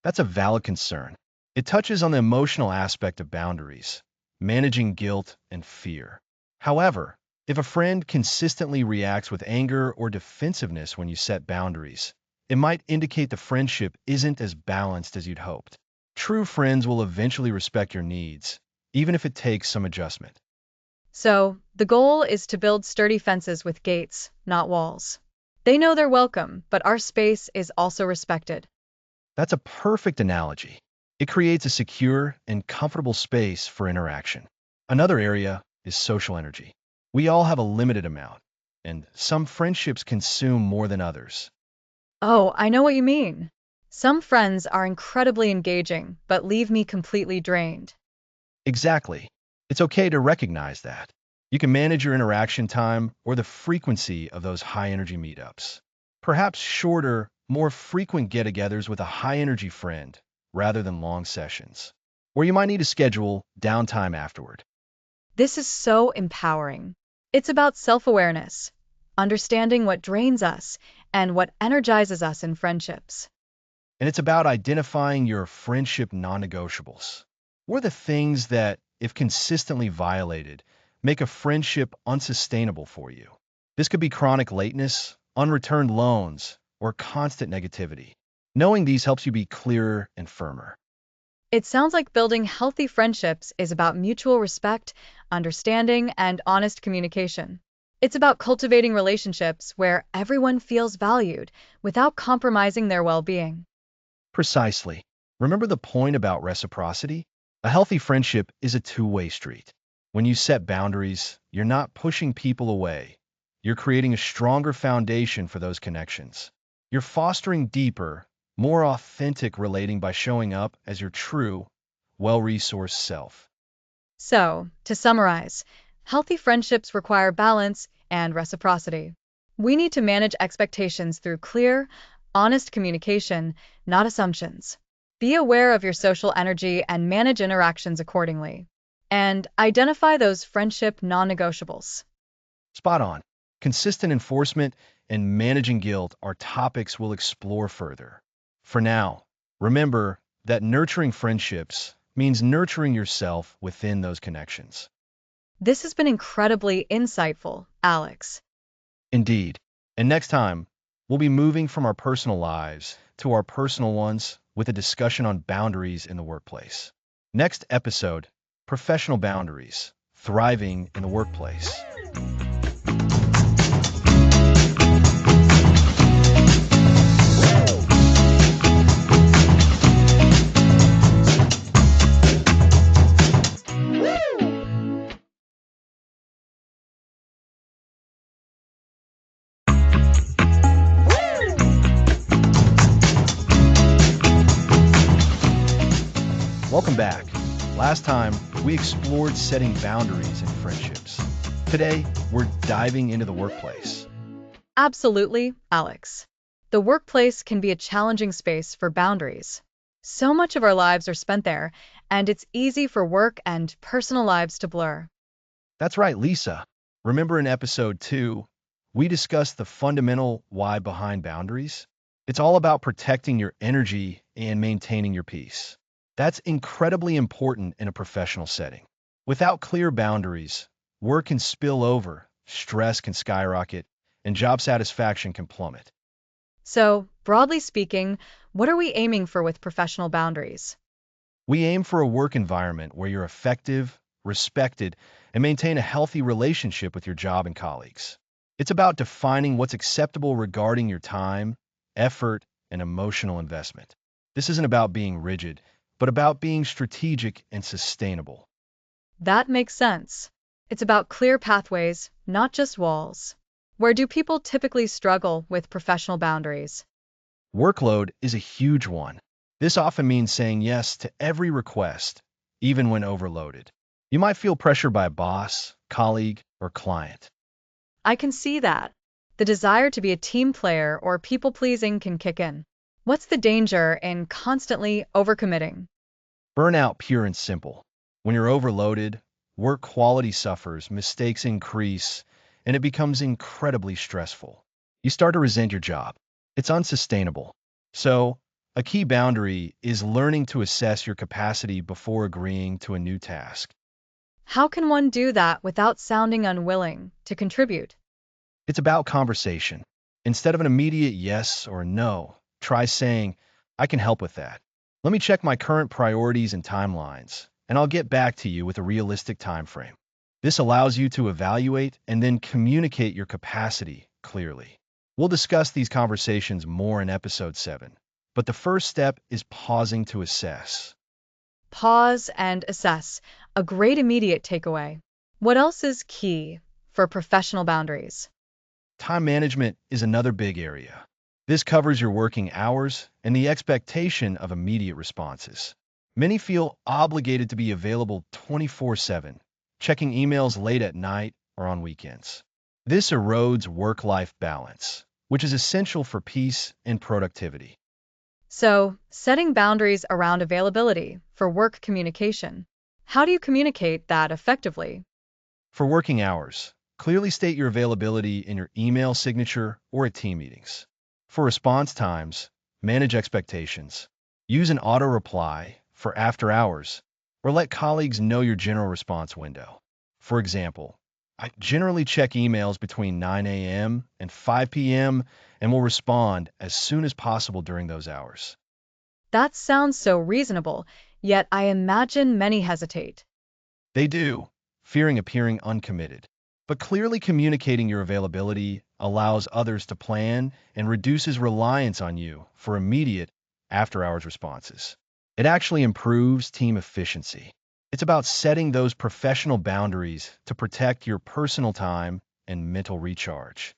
That's a valid concern. It touches on the emotional aspect of boundaries, managing guilt and fear. However, if a friend consistently reacts with anger or defensiveness when you set boundaries, it might indicate the friendship isn't as balanced as you'd hoped. True friends will eventually respect your needs, even if it takes some adjustment. So, the goal is to build sturdy fences with gates, not walls. They know they're welcome, but our space is also respected. That's a perfect analogy. It creates a secure and comfortable space for interaction. Another area is social energy. We all have a limited amount, and some friendships consume more than others. Oh, I know what you mean. Some friends are incredibly engaging, but leave me completely drained. Exactly. It's okay to recognize that. You can manage your interaction time or the frequency of those high-energy meetups. Perhaps shorter, more frequent get-togethers with a high-energy friend rather than long sessions, where you might need to schedule downtime afterward. This is so empowering. It's about self-awareness, understanding what drains us and what energizes us in friendships. And it's about identifying your friendship non-negotiables. What are the things that, if consistently violated, make a friendship unsustainable for you? This could be chronic lateness, unreturned loans, or constant negativity. Knowing these helps you be clearer and firmer. It sounds like building healthy friendships is about mutual respect, understanding, and honest communication. It's about cultivating relationships where everyone feels valued without compromising their well-being. Precisely. Remember the point about reciprocity? A healthy friendship is a two-way street. When you set boundaries, you're not pushing people away. You're creating a stronger foundation for those connections. You're fostering deeper, more authentic relating by showing up as your true, well-resourced self. So, to summarize, healthy friendships require balance and reciprocity. We need to manage expectations through clear, honest communication, not assumptions. Be aware of your social energy and manage interactions accordingly. And identify those friendship non-negotiables. Spot on. Consistent enforcement and managing guilt are topics we'll explore further. For now, remember that nurturing friendships means nurturing yourself within those connections. This has been incredibly insightful, Alex. Indeed. And next time, we'll be moving from our personal lives to our personal ones with a discussion on boundaries in the workplace. Next episode, professional boundaries, thriving in the workplace. Welcome back. Last time, we explored setting boundaries in friendships. Today, we're diving into the workplace. Absolutely, Alex. The workplace can be a challenging space for boundaries. So much of our lives are spent there, and it's easy for work and personal lives to blur. That's right, Lisa. Remember in episode 2, we discussed the fundamental why behind boundaries? It's all about protecting your energy and maintaining your peace. That's incredibly important in a professional setting. Without clear boundaries, work can spill over, stress can skyrocket, and job satisfaction can plummet. So, broadly speaking, what are we aiming for with professional boundaries? We aim for a work environment where you're effective, respected, and maintain a healthy relationship with your job and colleagues. It's about defining what's acceptable regarding your time, effort, and emotional investment. This isn't about being rigid, but about being strategic and sustainable. That makes sense. It's about clear pathways, not just walls. Where do people typically struggle with professional boundaries? Workload is a huge one. This often means saying yes to every request, even when overloaded. You might feel pressure by a boss, colleague, or client. I can see that. The desire to be a team player or people-pleasing can kick in. What's the danger in constantly overcommitting? Burnout, pure and simple. When you're overloaded, work quality suffers, mistakes increase, and it becomes incredibly stressful. You start to resent your job. It's unsustainable. So, a key boundary is learning to assess your capacity before agreeing to a new task. How can one do that without sounding unwilling to contribute? It's about conversation. Instead of an immediate yes or no, try saying, I can help with that. Let me check my current priorities and timelines, and I'll get back to you with a realistic time frame. This allows you to evaluate and then communicate your capacity clearly. We'll discuss these conversations more in episode 7, but the first step is pausing to assess. Pause and assess. A great immediate takeaway. What else is key for professional boundaries? Time management is another big area. This covers your working hours and the expectation of immediate responses. Many feel obligated to be available 24/7, checking emails late at night or on weekends. This erodes work-life balance, which is essential for peace and productivity. So, setting boundaries around availability for work communication. How do you communicate that effectively? For working hours, clearly state your availability in your email signature or at team meetings. For response times, manage expectations. Use an auto reply for after hours, or let colleagues know your general response window. For example, I generally check emails between 9 a.m. and 5 p.m. and will respond as soon as possible during those hours. That sounds so reasonable, yet I imagine many hesitate. They do, fearing appearing uncommitted. But clearly communicating your availability allows others to plan and reduces reliance on you for immediate after-hours responses. It actually improves team efficiency. It's about setting those professional boundaries to protect your personal time and mental recharge.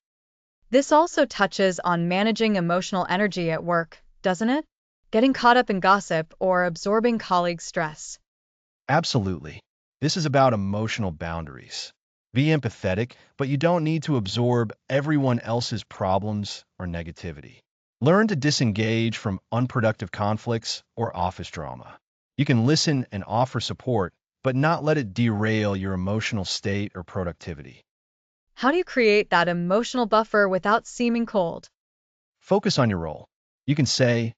This also touches on managing emotional energy at work, doesn't it? Getting caught up in gossip or absorbing colleague stress. Absolutely. This is about emotional boundaries. Be empathetic, but you don't need to absorb everyone else's problems or negativity. Learn to disengage from unproductive conflicts or office drama. You can listen and offer support, but not let it derail your emotional state or productivity. How do you create that emotional buffer without seeming cold? Focus on your role. You can say,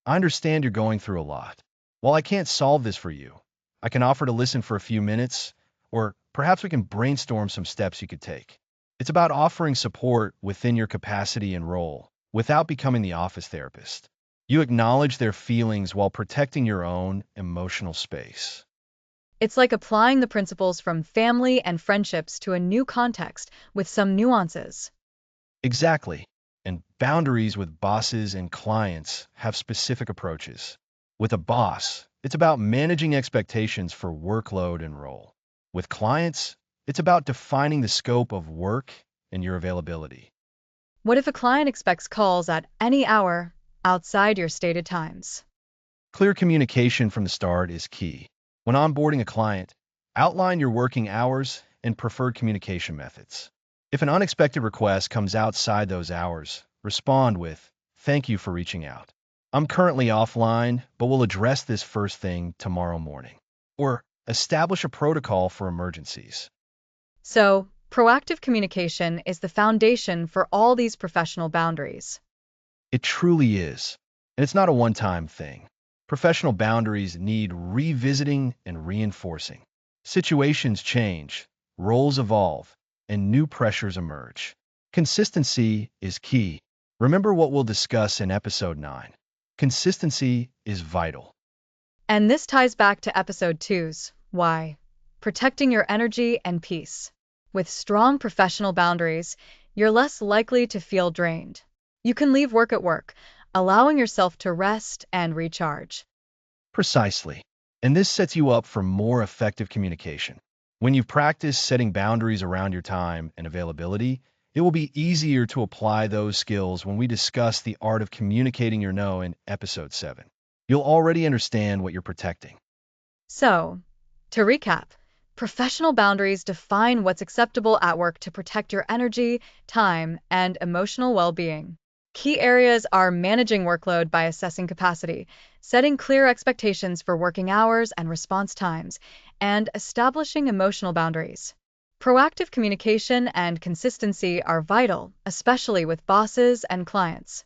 I understand you're going through a lot. While I can't solve this for you, I can offer to listen for a few minutes, or perhaps we can brainstorm some steps you could take. It's about offering support within your capacity and role without becoming the office therapist. You acknowledge their feelings while protecting your own emotional space. It's like applying the principles from family and friendships to a new context with some nuances. Exactly. And boundaries with bosses and clients have specific approaches. With a boss, it's about managing expectations for workload and role. With clients, it's about defining the scope of work and your availability. What if a client expects calls at any hour outside your stated times? Clear communication from the start is key. When onboarding a client, outline your working hours and preferred communication methods. If an unexpected request comes outside those hours, respond with, "Thank you for reaching out. I'm currently offline, but we'll address this first thing tomorrow morning." Or establish a protocol for emergencies. So, proactive communication is the foundation for all these professional boundaries. It truly is. And it's not a one-time thing. Professional boundaries need revisiting and reinforcing. Situations change, roles evolve, and new pressures emerge. Consistency is key. Remember what we'll discuss in episode 9. Consistency is vital. And this ties back to episode 2's why. Protecting your energy and peace. With strong professional boundaries, you're less likely to feel drained. You can leave work at work, allowing yourself to rest and recharge. Precisely. And this sets you up for more effective communication. When you've practiced setting boundaries around your time and availability, it will be easier to apply those skills when we discuss the art of communicating your no in episode 7. You'll already understand what you're protecting. So, to recap, professional boundaries define what's acceptable at work to protect your energy, time, and emotional well-being. Key areas are managing workload by assessing capacity, setting clear expectations for working hours and response times, and establishing emotional boundaries. Proactive communication and consistency are vital, especially with bosses and clients.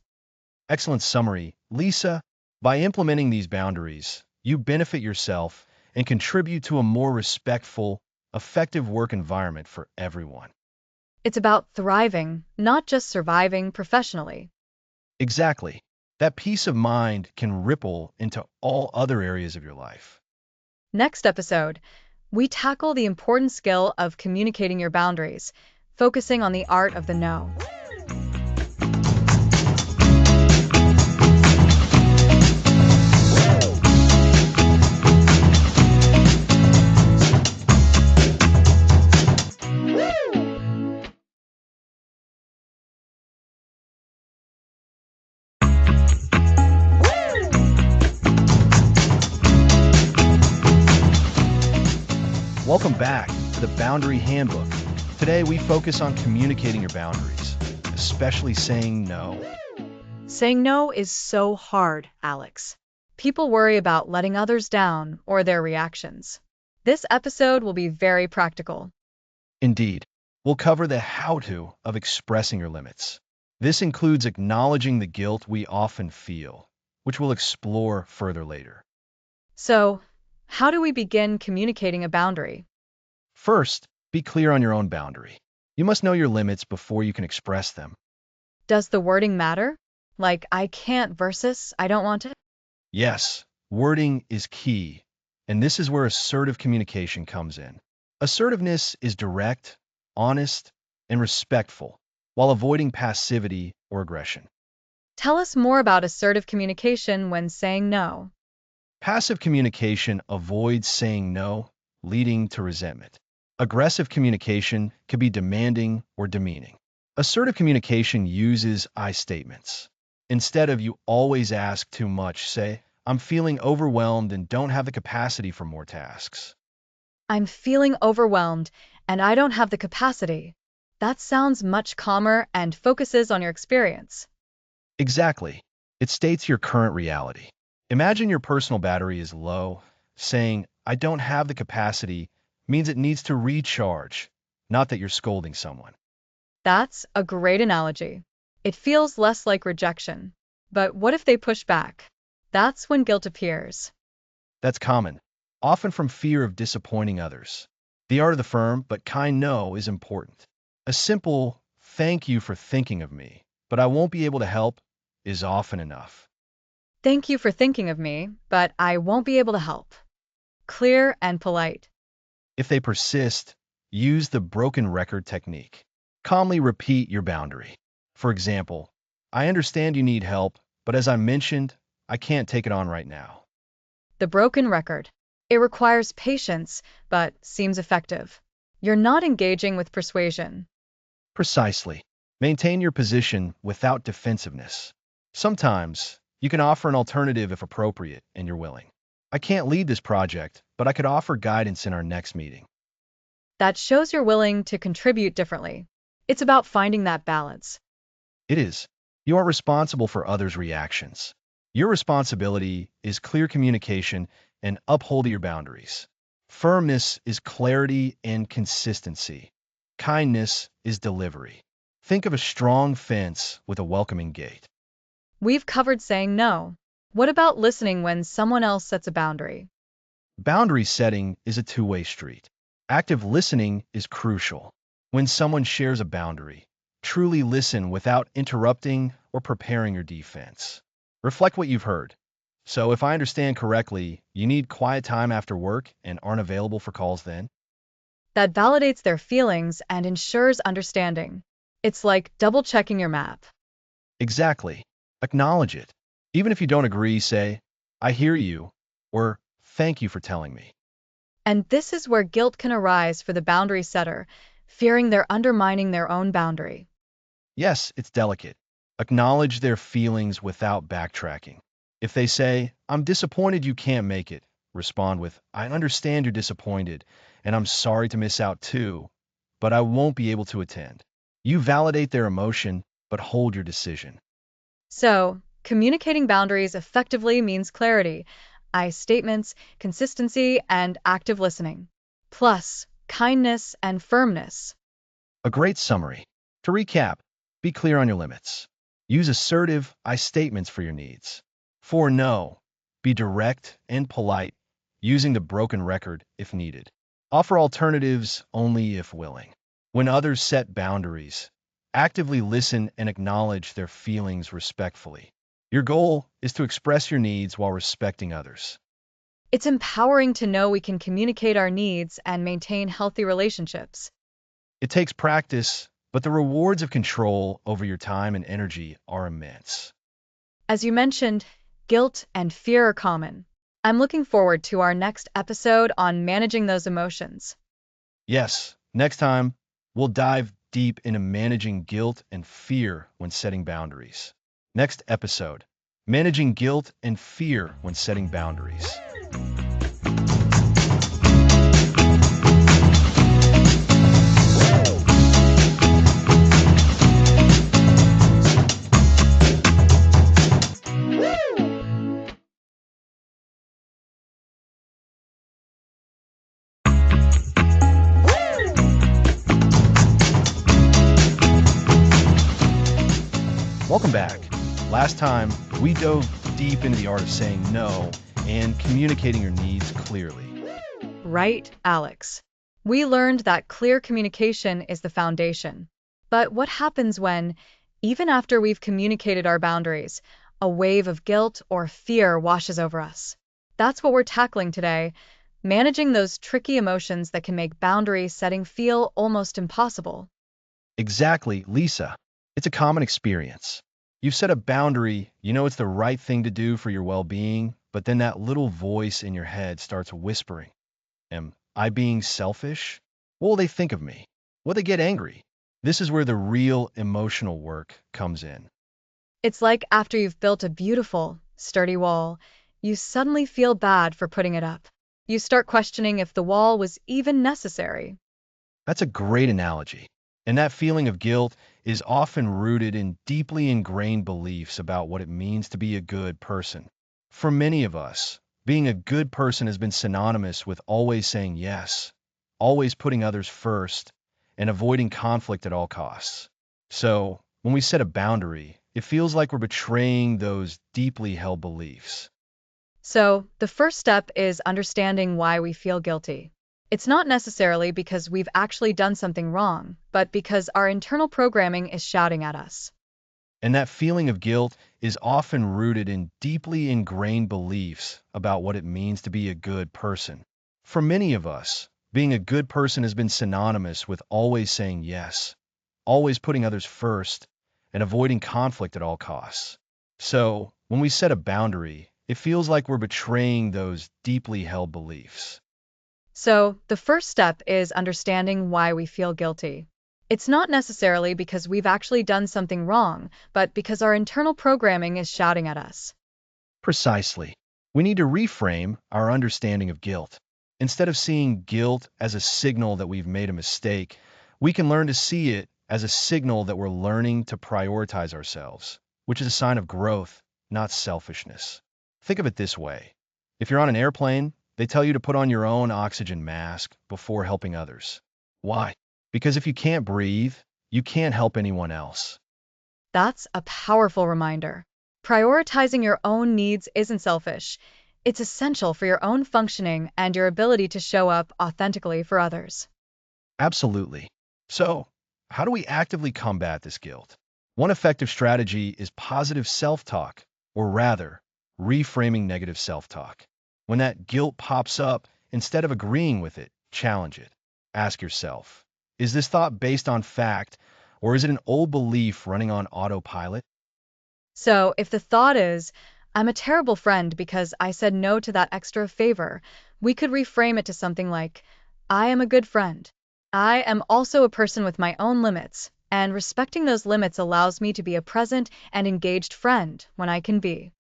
Excellent summary, Lisa. By implementing these boundaries, you benefit yourself and contribute to a more respectful, effective work environment for everyone. It's about thriving, not just surviving professionally. Exactly. That peace of mind can ripple into all other areas of your life. Next episode, we tackle the important skill of communicating your boundaries, focusing on the art of the no. Welcome back to the Boundary Handbook. Today we focus on communicating your boundaries, especially saying no. Saying no is so hard, Alex. People worry about letting others down or their reactions. This episode will be very practical. Indeed, we'll cover the how-to of expressing your limits. This includes acknowledging the guilt we often feel, which we'll explore further later. So, how do we begin communicating a boundary? First, be clear on your own boundary. You must know your limits before you can express them. Does the wording matter? Like, I can't versus I don't want it? Yes, wording is key, and this is where assertive communication comes in. Assertiveness is direct, honest, and respectful, while avoiding passivity or aggression. Tell us more about assertive communication when saying no. Passive communication avoids saying no, leading to resentment. Aggressive communication can be demanding or demeaning. Assertive communication uses I statements. Instead of you always ask too much, say, I'm feeling overwhelmed and don't have the capacity for more tasks. I'm feeling overwhelmed and I don't have the capacity. That sounds much calmer and focuses on your experience. Exactly. It states your current reality. Imagine your personal battery is low. Saying, I don't have the capacity means it needs to recharge, not that you're scolding someone. That's a great analogy. It feels less like rejection. But what if they push back? That's when guilt appears. That's common, often from fear of disappointing others. The art of the firm but kind no is important. A simple, thank you for thinking of me, but I won't be able to help is often enough. Thank you for thinking of me, but I won't be able to help. Clear and polite. If they persist, use the broken record technique. Calmly repeat your boundary. For example, I understand you need help, but as I mentioned, I can't take it on right now. The broken record. It requires patience, but seems effective. You're not engaging with persuasion. Precisely. Maintain your position without defensiveness. Sometimes, you can offer an alternative if appropriate and you're willing. I can't lead this project, but I could offer guidance in our next meeting. That shows you're willing to contribute differently. It's about finding that balance. It is. You aren't responsible for others' reactions. Your responsibility is clear communication and upholding your boundaries. Firmness is clarity and consistency. Kindness is delivery. Think of a strong fence with a welcoming gate. We've covered saying no. What about listening when someone else sets a boundary? Boundary setting is a two-way street. Active listening is crucial. When someone shares a boundary, truly listen without interrupting or preparing your defense. Reflect what you've heard. So if I understand correctly, you need quiet time after work and aren't available for calls then? That validates their feelings and ensures understanding. It's like double-checking your map. Exactly. Acknowledge it. Even if you don't agree, say, I hear you, or thank you for telling me. And this is where guilt can arise for the boundary setter, fearing they're undermining their own boundary. Yes, it's delicate. Acknowledge their feelings without backtracking. If they say, I'm disappointed you can't make it, respond with, I understand you're disappointed, and I'm sorry to miss out too, but I won't be able to attend. You validate their emotion, but hold your decision. So, communicating boundaries effectively means clarity, I statements, consistency, and active listening. Plus, kindness and firmness. A great summary. To recap, be clear on your limits. Use assertive I statements for your needs. For no, be direct and polite, using the broken record if needed. Offer alternatives only if willing. When others set boundaries, actively listen and acknowledge their feelings respectfully. Your goal is to express your needs while respecting others. It's empowering to know we can communicate our needs and maintain healthy relationships. It takes practice, but the rewards of control over your time and energy are immense. As you mentioned, guilt and fear are common. I'm looking forward to our next episode on managing those emotions. Yes, next time, we'll dive deep into managing guilt and fear when setting boundaries. Next episode, managing guilt and fear when setting boundaries. Welcome back. Last time, we dove deep into the art of saying no and communicating your needs clearly. Right, Alex. We learned that clear communication is the foundation. But what happens when, even after we've communicated our boundaries, a wave of guilt or fear washes over us? That's what we're tackling today, managing those tricky emotions that can make boundary setting feel almost impossible. Exactly, Lisa. It's a common experience. You've set a boundary, you know it's the right thing to do for your well-being, but then that little voice in your head starts whispering, am I being selfish? What will they think of me? Will they get angry? This is where the real emotional work comes in. It's like after you've built a beautiful, sturdy wall, you suddenly feel bad for putting it up. You start questioning if the wall was even necessary. That's a great analogy. And that feeling of guilt is often rooted in deeply ingrained beliefs about what it means to be a good person. For many of us, being a good person has been synonymous with always saying yes, always putting others first, and avoiding conflict at all costs. So, when we set a boundary, it feels like we're betraying those deeply held beliefs. So, the first step is understanding why we feel guilty. It's not necessarily because we've actually done something wrong, but because our internal programming is shouting at us. And that feeling of guilt is often rooted in deeply ingrained beliefs about what it means to be a good person. For many of us, being a good person has been synonymous with always saying yes, always putting others first, and avoiding conflict at all costs. So, when we set a boundary, it feels like we're betraying those deeply held beliefs. So, the first step is understanding why we feel guilty. It's not necessarily because we've actually done something wrong, but because our internal programming is shouting at us. Precisely. We need to reframe our understanding of guilt. Instead of seeing guilt as a signal that we've made a mistake, we can learn to see it as a signal that we're learning to prioritize ourselves, which is a sign of growth, not selfishness. Think of it this way. If you're on an airplane, they tell you to put on your own oxygen mask before helping others. Why? Because if you can't breathe, you can't help anyone else. That's a powerful reminder. Prioritizing your own needs isn't selfish. It's essential for your own functioning and your ability to show up authentically for others. Absolutely. So, how do we actively combat this guilt? One effective strategy is positive self-talk, or rather, reframing negative self-talk. When that guilt pops up, instead of agreeing with it, challenge it. Ask yourself, is this thought based on fact, or is it an old belief running on autopilot? So, if the thought is, I'm a terrible friend because I said no to that extra favor, we could reframe it to something like, I am a good friend. I am also a person with my own limits, and respecting those limits allows me to be a present and engaged friend when I can be.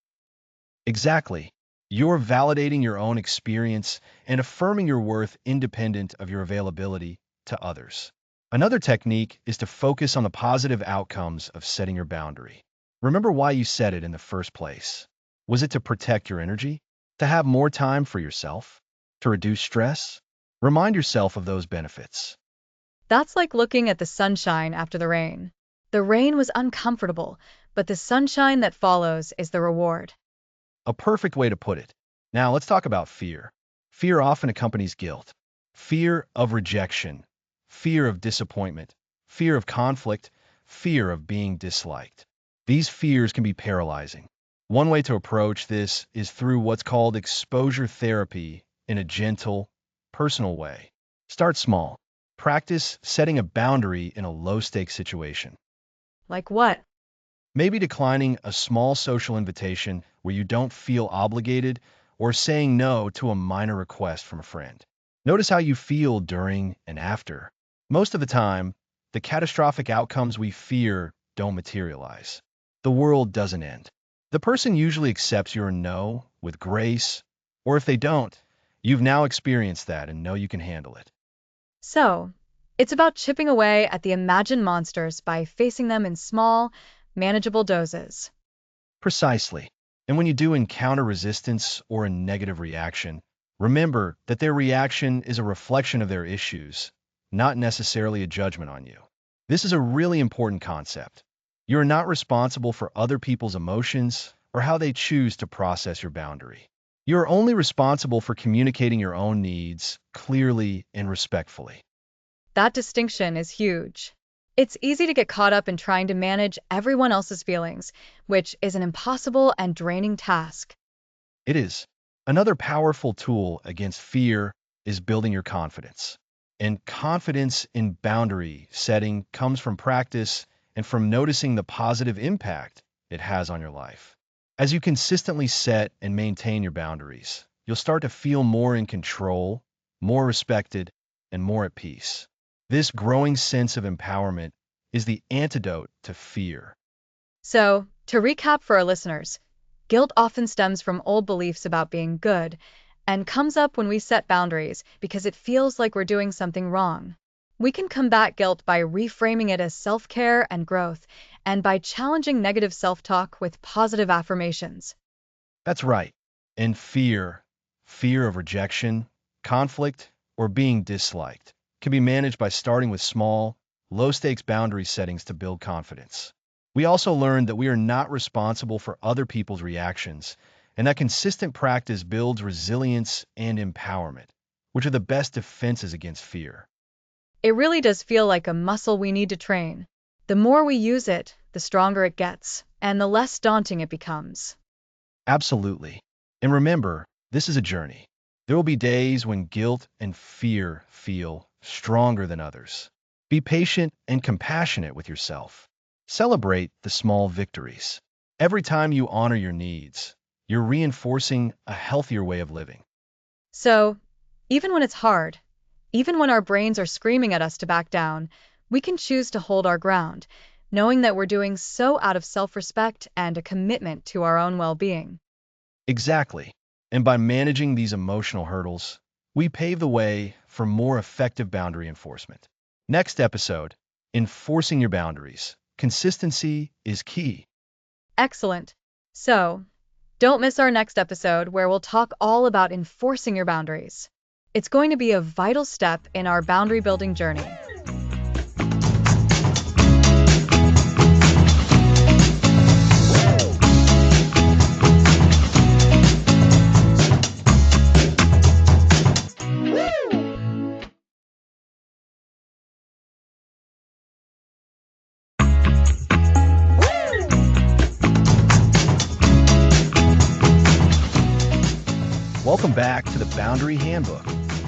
Exactly. You're validating your own experience and affirming your worth independent of your availability to others. Another technique is to focus on the positive outcomes of setting your boundary. Remember why you set it in the first place. Was it to protect your energy? To have more time for yourself? To reduce stress? Remind yourself of those benefits. That's like looking at the sunshine after the rain. The rain was uncomfortable, but the sunshine that follows is the reward. A perfect way to put it. Now let's talk about fear. Fear often accompanies guilt. Fear of rejection, fear of disappointment, fear of conflict, fear of being disliked. These fears can be paralyzing. One way to approach this is through what's called exposure therapy in a gentle, personal way. Start small. Practice setting a boundary in a low-stakes situation. Like what? Maybe declining a small social invitation where you don't feel obligated or saying no to a minor request from a friend. Notice how you feel during and after. Most of the time, the catastrophic outcomes we fear don't materialize. The world doesn't end. The person usually accepts your no with grace, or if they don't, you've now experienced that and know you can handle it. So, it's about chipping away at the imagined monsters by facing them in small, manageable doses. Precisely. And when you do encounter resistance or a negative reaction, remember that their reaction is a reflection of their issues, not necessarily a judgment on you. This is a really important concept. You are not responsible for other people's emotions or how they choose to process your boundary. You are only responsible for communicating your own needs clearly and respectfully. That distinction is huge. It's easy to get caught up in trying to manage everyone else's feelings, which is an impossible and draining task. It is. Another powerful tool against fear is building your confidence. And confidence in boundary setting comes from practice and from noticing the positive impact it has on your life. As you consistently set and maintain your boundaries, you'll start to feel more in control, more respected, and more at peace. This growing sense of empowerment is the antidote to fear. So, to recap for our listeners, guilt often stems from old beliefs about being good and comes up when we set boundaries because it feels like we're doing something wrong. We can combat guilt by reframing it as self-care and growth, and by challenging negative self-talk with positive affirmations. That's right. And fear of rejection, conflict, or being disliked, can be managed by starting with small, low-stakes boundary settings to build confidence. We also learned that we are not responsible for other people's reactions, and that consistent practice builds resilience and empowerment, which are the best defenses against fear. It really does feel like a muscle we need to train. The more we use it, the stronger it gets, and the less daunting it becomes. Absolutely. And remember, this is a journey. There will be days when guilt and fear feel stronger than others. Be patient and compassionate with yourself. Celebrate the small victories. Every time you honor your needs, you're reinforcing a healthier way of living. So, even when it's hard, even when our brains are screaming at us to back down, we can choose to hold our ground, knowing that we're doing so out of self-respect and a commitment to our own well-being. Exactly. And by managing these emotional hurdles, we pave the way for more effective boundary enforcement. Next episode, enforcing your boundaries. Consistency is key. Excellent. So, don't miss our next episode where we'll talk all about enforcing your boundaries. It's going to be a vital step in our boundary building journey. Welcome back to the Boundary Handbook.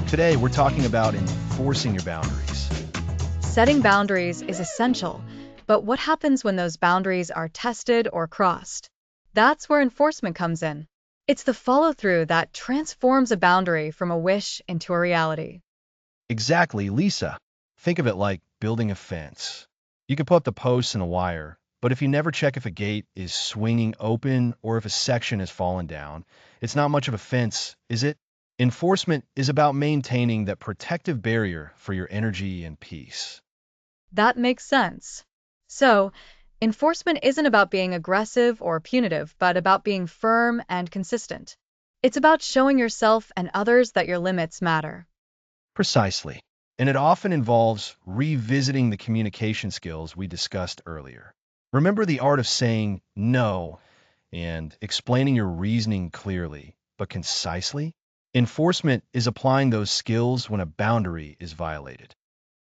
Today, we're talking about enforcing your boundaries. Setting boundaries is essential, but what happens when those boundaries are tested or crossed? That's where enforcement comes in. It's the follow-through that transforms a boundary from a wish into a reality. Exactly, Lisa. Think of it like building a fence. You can put up the posts and a wire, but if you never check if a gate is swinging open or if a section has fallen down, it's not much of a fence, is it? Enforcement is about maintaining that protective barrier for your energy and peace. That makes sense. So, enforcement isn't about being aggressive or punitive, but about being firm and consistent. It's about showing yourself and others that your limits matter. Precisely. And it often involves revisiting the communication skills we discussed earlier. Remember the art of saying no and explaining your reasoning clearly, but concisely? Enforcement is applying those skills when a boundary is violated.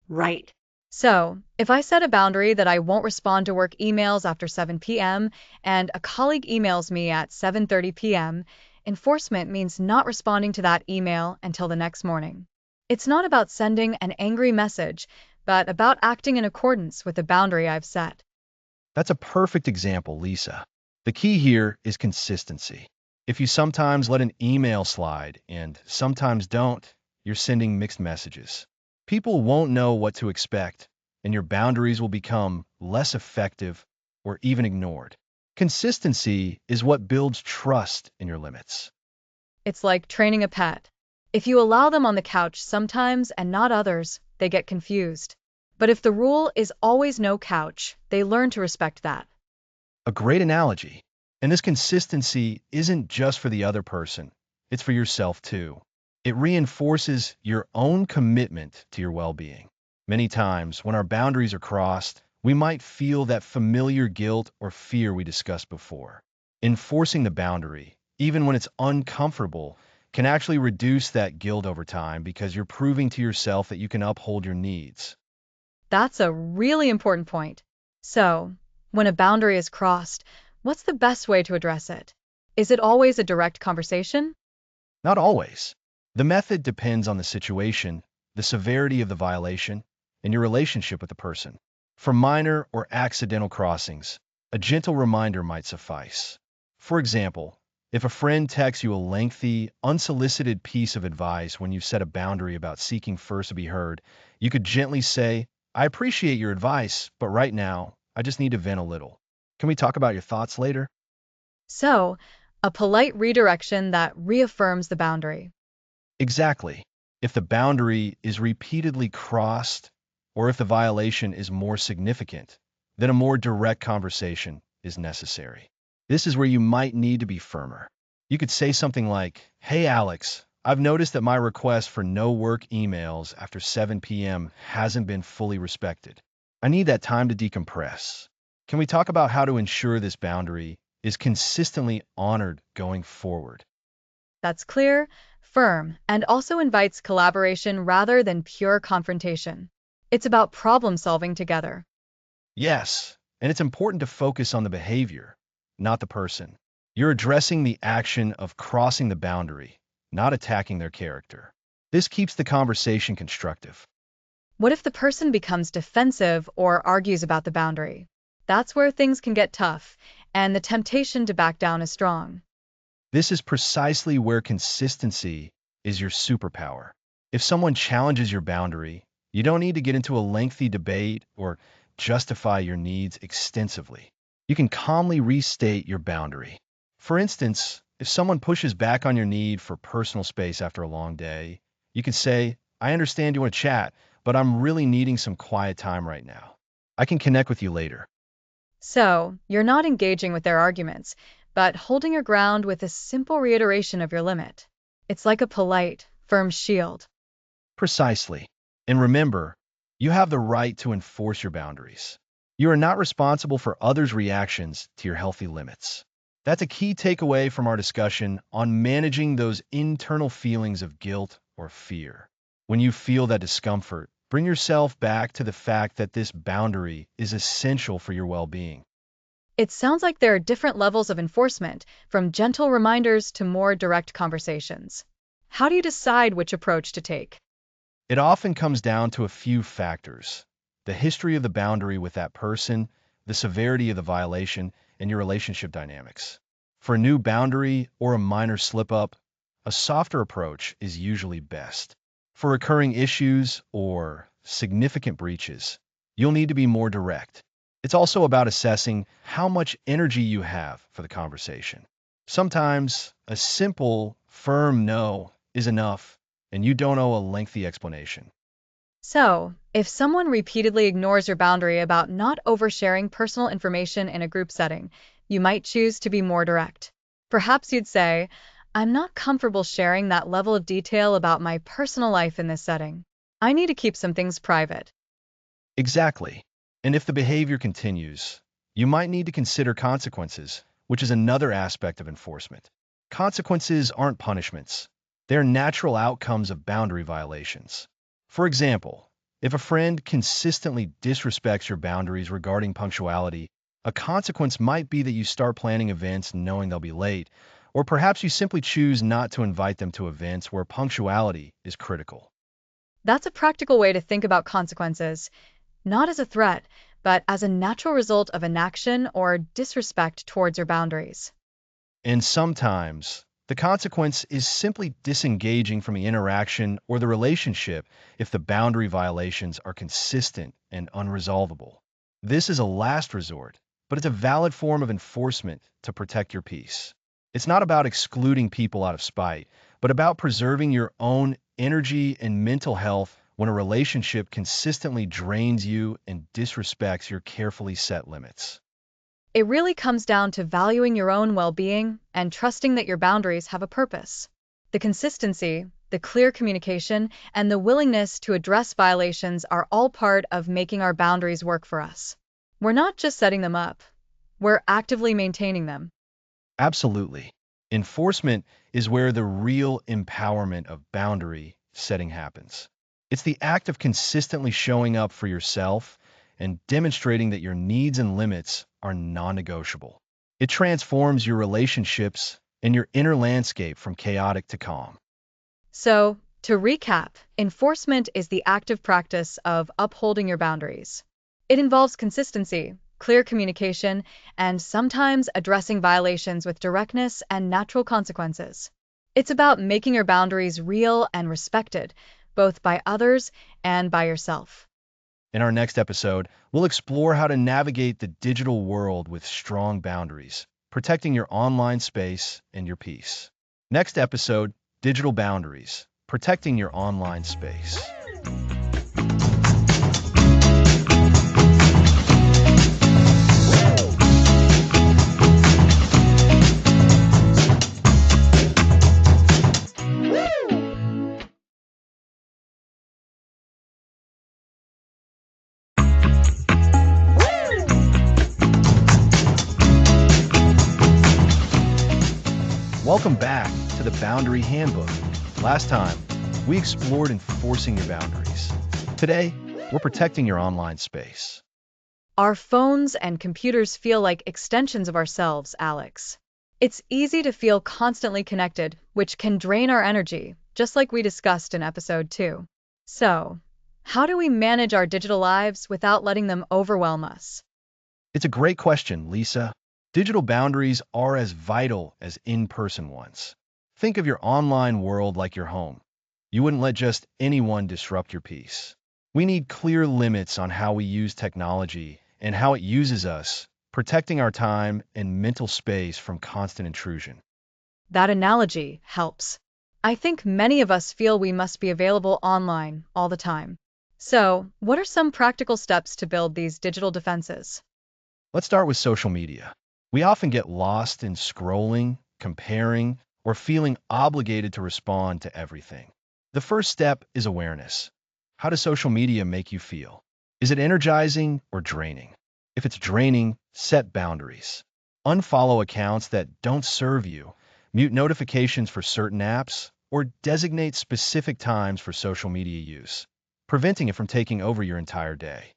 Right. So, if I set a boundary that I won't respond to work emails after 7 p.m. and a colleague emails me at 7:30 p.m., enforcement means not responding to that email until the next morning. It's not about sending an angry message, but about acting in accordance with the boundary I've set. That's a perfect example, Lisa. The key here is consistency. If you sometimes let an email slide and sometimes don't, you're sending mixed messages. People won't know what to expect, and your boundaries will become less effective or even ignored. Consistency is what builds trust in your limits. It's like training a pet. If you allow them on the couch sometimes and not others, they get confused. But if the rule is always no couch, they learn to respect that. A great analogy. And this consistency isn't just for the other person, it's for yourself too. It reinforces your own commitment to your well-being. Many times, when our boundaries are crossed, we might feel that familiar guilt or fear we discussed before. Enforcing the boundary, even when it's uncomfortable, can actually reduce that guilt over time because you're proving to yourself that you can uphold your needs. That's a really important point. So, when a boundary is crossed, what's the best way to address it? Is it always a direct conversation? Not always. The method depends on the situation, the severity of the violation, and your relationship with the person. For minor or accidental crossings, a gentle reminder might suffice. For example, if a friend texts you a lengthy, unsolicited piece of advice when you've set a boundary about seeking first to be heard, you could gently say, I appreciate your advice, but right now, I just need to vent a little. Can we talk about your thoughts later? So, a polite redirection that reaffirms the boundary. Exactly. If the boundary is repeatedly crossed, or if the violation is more significant, then a more direct conversation is necessary. This is where you might need to be firmer. You could say something like, Hey Alex, I've noticed that my request for no work emails after 7 p.m. hasn't been fully respected. I need that time to decompress. Can we talk about how to ensure this boundary is consistently honored going forward? That's clear, firm, and also invites collaboration rather than pure confrontation. It's about problem solving together. Yes, and it's important to focus on the behavior, not the person. You're addressing the action of crossing the boundary, not attacking their character. This keeps the conversation constructive. What if the person becomes defensive or argues about the boundary? That's where things can get tough, and the temptation to back down is strong. This is precisely where consistency is your superpower. If someone challenges your boundary, you don't need to get into a lengthy debate or justify your needs extensively. You can calmly restate your boundary. For instance, if someone pushes back on your need for personal space after a long day, you can say, I understand you want to chat, but I'm really needing some quiet time right now. I can connect with you later. So, you're not engaging with their arguments, but holding your ground with a simple reiteration of your limit. It's like a polite, firm shield. Precisely. And remember, you have the right to enforce your boundaries. You are not responsible for others' reactions to your healthy limits. That's a key takeaway from our discussion on managing those internal feelings of guilt or fear. When you feel that discomfort, bring yourself back to the fact that this boundary is essential for your well-being. It sounds like there are different levels of enforcement, from gentle reminders to more direct conversations. How do you decide which approach to take? It often comes down to a few factors: the history of the boundary with that person, the severity of the violation, and your relationship dynamics. For a new boundary or a minor slip-up, a softer approach is usually best. For recurring issues or significant breaches, you'll need to be more direct. It's also about assessing how much energy you have for the conversation. Sometimes a simple, firm no is enough, and you don't owe a lengthy explanation. So, if someone repeatedly ignores your boundary about not oversharing personal information in a group setting, you might choose to be more direct. Perhaps you'd say, I'm not comfortable sharing that level of detail about my personal life in this setting. I need to keep some things private. Exactly. And if the behavior continues, you might need to consider consequences, which is another aspect of enforcement. Consequences aren't punishments. They're natural outcomes of boundary violations. For example, if a friend consistently disrespects your boundaries regarding punctuality, a consequence might be that you start planning events knowing they'll be late, or perhaps you simply choose not to invite them to events where punctuality is critical. That's a practical way to think about consequences, not as a threat, but as a natural result of inaction or disrespect towards your boundaries. And sometimes, the consequence is simply disengaging from the interaction or the relationship if the boundary violations are consistent and unresolvable. This is a last resort, but it's a valid form of enforcement to protect your peace. It's not about excluding people out of spite, but about preserving your own energy and mental health when a relationship consistently drains you and disrespects your carefully set limits. It really comes down to valuing your own well-being and trusting that your boundaries have a purpose. The consistency, the clear communication, and the willingness to address violations are all part of making our boundaries work for us. We're not just setting them up, we're actively maintaining them. Absolutely. Enforcement is where the real empowerment of boundary setting happens. It's the act of consistently showing up for yourself and demonstrating that your needs and limits are non-negotiable. It transforms your relationships and your inner landscape from chaotic to calm. So, to recap, enforcement is the active practice of upholding your boundaries. It involves consistency, clear communication, and sometimes addressing violations with directness and natural consequences. It's about making your boundaries real and respected, both by others and by yourself. In our next episode, we'll explore how to navigate the digital world with strong boundaries, protecting your online space and your peace. Next episode, digital boundaries, protecting your online space. Welcome back to the Boundary Handbook. Last time, we explored enforcing your boundaries. Today, we're protecting your online space. Our phones and computers feel like extensions of ourselves, Alex. It's easy to feel constantly connected, which can drain our energy, just like we discussed in episode 2. So, how do we manage our digital lives without letting them overwhelm us? It's a great question, Lisa. Digital boundaries are as vital as in-person ones. Think of your online world like your home. You wouldn't let just anyone disrupt your peace. We need clear limits on how we use technology and how it uses us, protecting our time and mental space from constant intrusion. That analogy helps. I think many of us feel we must be available online all the time. So, what are some practical steps to build these digital defenses? Let's start with social media. We often get lost in scrolling, comparing, or feeling obligated to respond to everything. The first step is awareness. How does social media make you feel? Is it energizing or draining? If it's draining, set boundaries. Unfollow accounts that don't serve you, mute notifications for certain apps, or designate specific times for social media use, preventing it from taking over your entire day.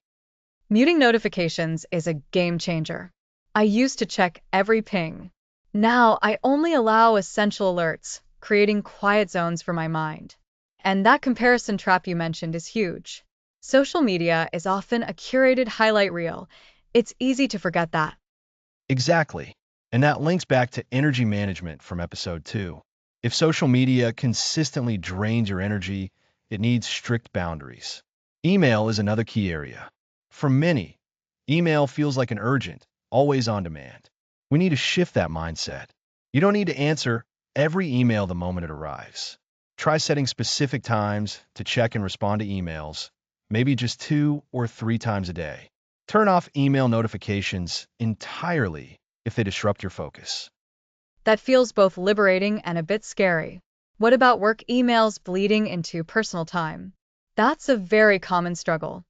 Muting notifications is a game changer. I used to check every ping. Now I only allow essential alerts, creating quiet zones for my mind. And that comparison trap you mentioned is huge. Social media is often a curated highlight reel. It's easy to forget that. Exactly. And that links back to energy management from episode 2. If social media consistently drains your energy, it needs strict boundaries. Email is another key area. For many, email feels like an urgent, always on demand. We need to shift that mindset. You don't need to answer every email the moment it arrives. Try setting specific times to check and respond to emails, maybe just 2 or 3 times a day. Turn off email notifications entirely if they disrupt your focus. That feels both liberating and a bit scary. What about work emails bleeding into personal time? That's a very common struggle.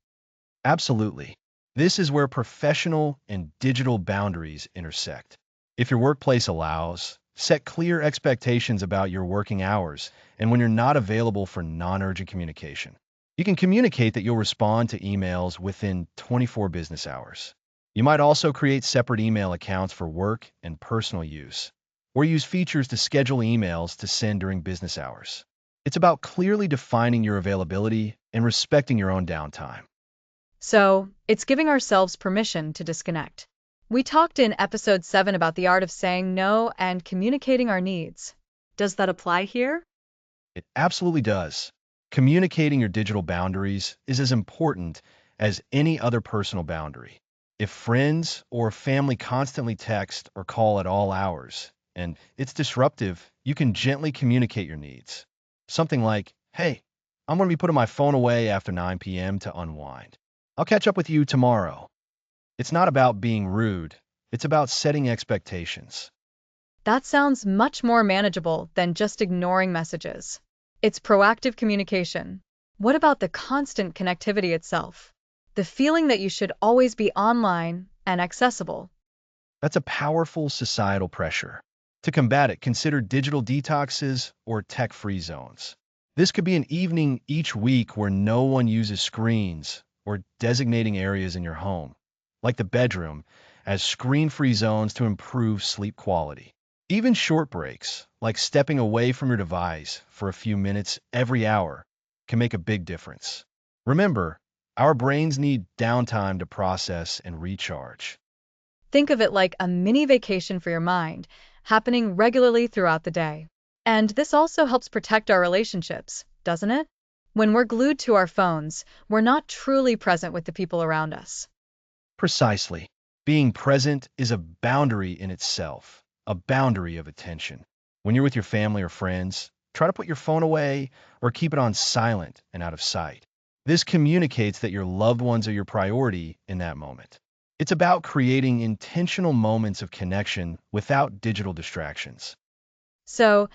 Absolutely. This is where professional and digital boundaries intersect. If your workplace allows, set clear expectations about your working hours and when you're not available for non-urgent communication. You can communicate that you'll respond to emails within 24 business hours. You might also create separate email accounts for work and personal use, or use features to schedule emails to send during business hours. It's about clearly defining your availability and respecting your own downtime. So, it's giving ourselves permission to disconnect. We talked in episode 7 about the art of saying no and communicating our needs. Does that apply here? It absolutely does. Communicating your digital boundaries is as important as any other personal boundary. If friends or family constantly text or call at all hours, and it's disruptive, you can gently communicate your needs. Something like, hey, I'm going to be putting my phone away after 9 p.m. to unwind. I'll catch up with you tomorrow. It's not about being rude. It's about setting expectations. That sounds much more manageable than just ignoring messages. It's proactive communication. What about the constant connectivity itself? the feeling that you should always be online and accessible. That's a powerful societal pressure. To combat it, consider digital detoxes or tech-free zones. This could be an evening each week where no one uses screens, or designating areas in your home, like the bedroom, as screen-free zones to improve sleep quality. Even short breaks, like stepping away from your device for a few minutes every hour, can make a big difference. Remember, our brains need downtime to process and recharge. Think of it like a mini vacation for your mind, happening regularly throughout the day. And this also helps protect our relationships, doesn't it? When we're glued to our phones, we're not truly present with the people around us. Precisely. Being present is a boundary in itself, a boundary of attention. When you're with your family or friends, try to put your phone away or keep it on silent and out of sight. This communicates that your loved ones are your priority in that moment. It's about creating intentional moments of connection without digital distractions. So,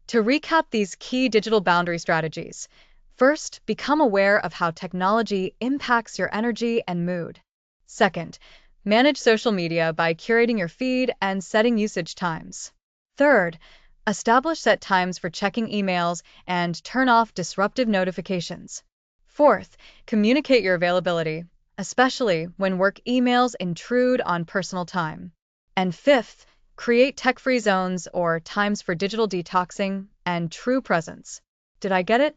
to recap these key digital boundary strategies, first, become aware of how technology impacts your energy and mood. Second, manage social media by curating your feed and setting usage times. Third, establish set times for checking emails and turn off disruptive notifications. Fourth, communicate your availability, especially when work emails intrude on personal time. And fifth, create tech-free zones or times for digital detoxing and true presence. Did I get it?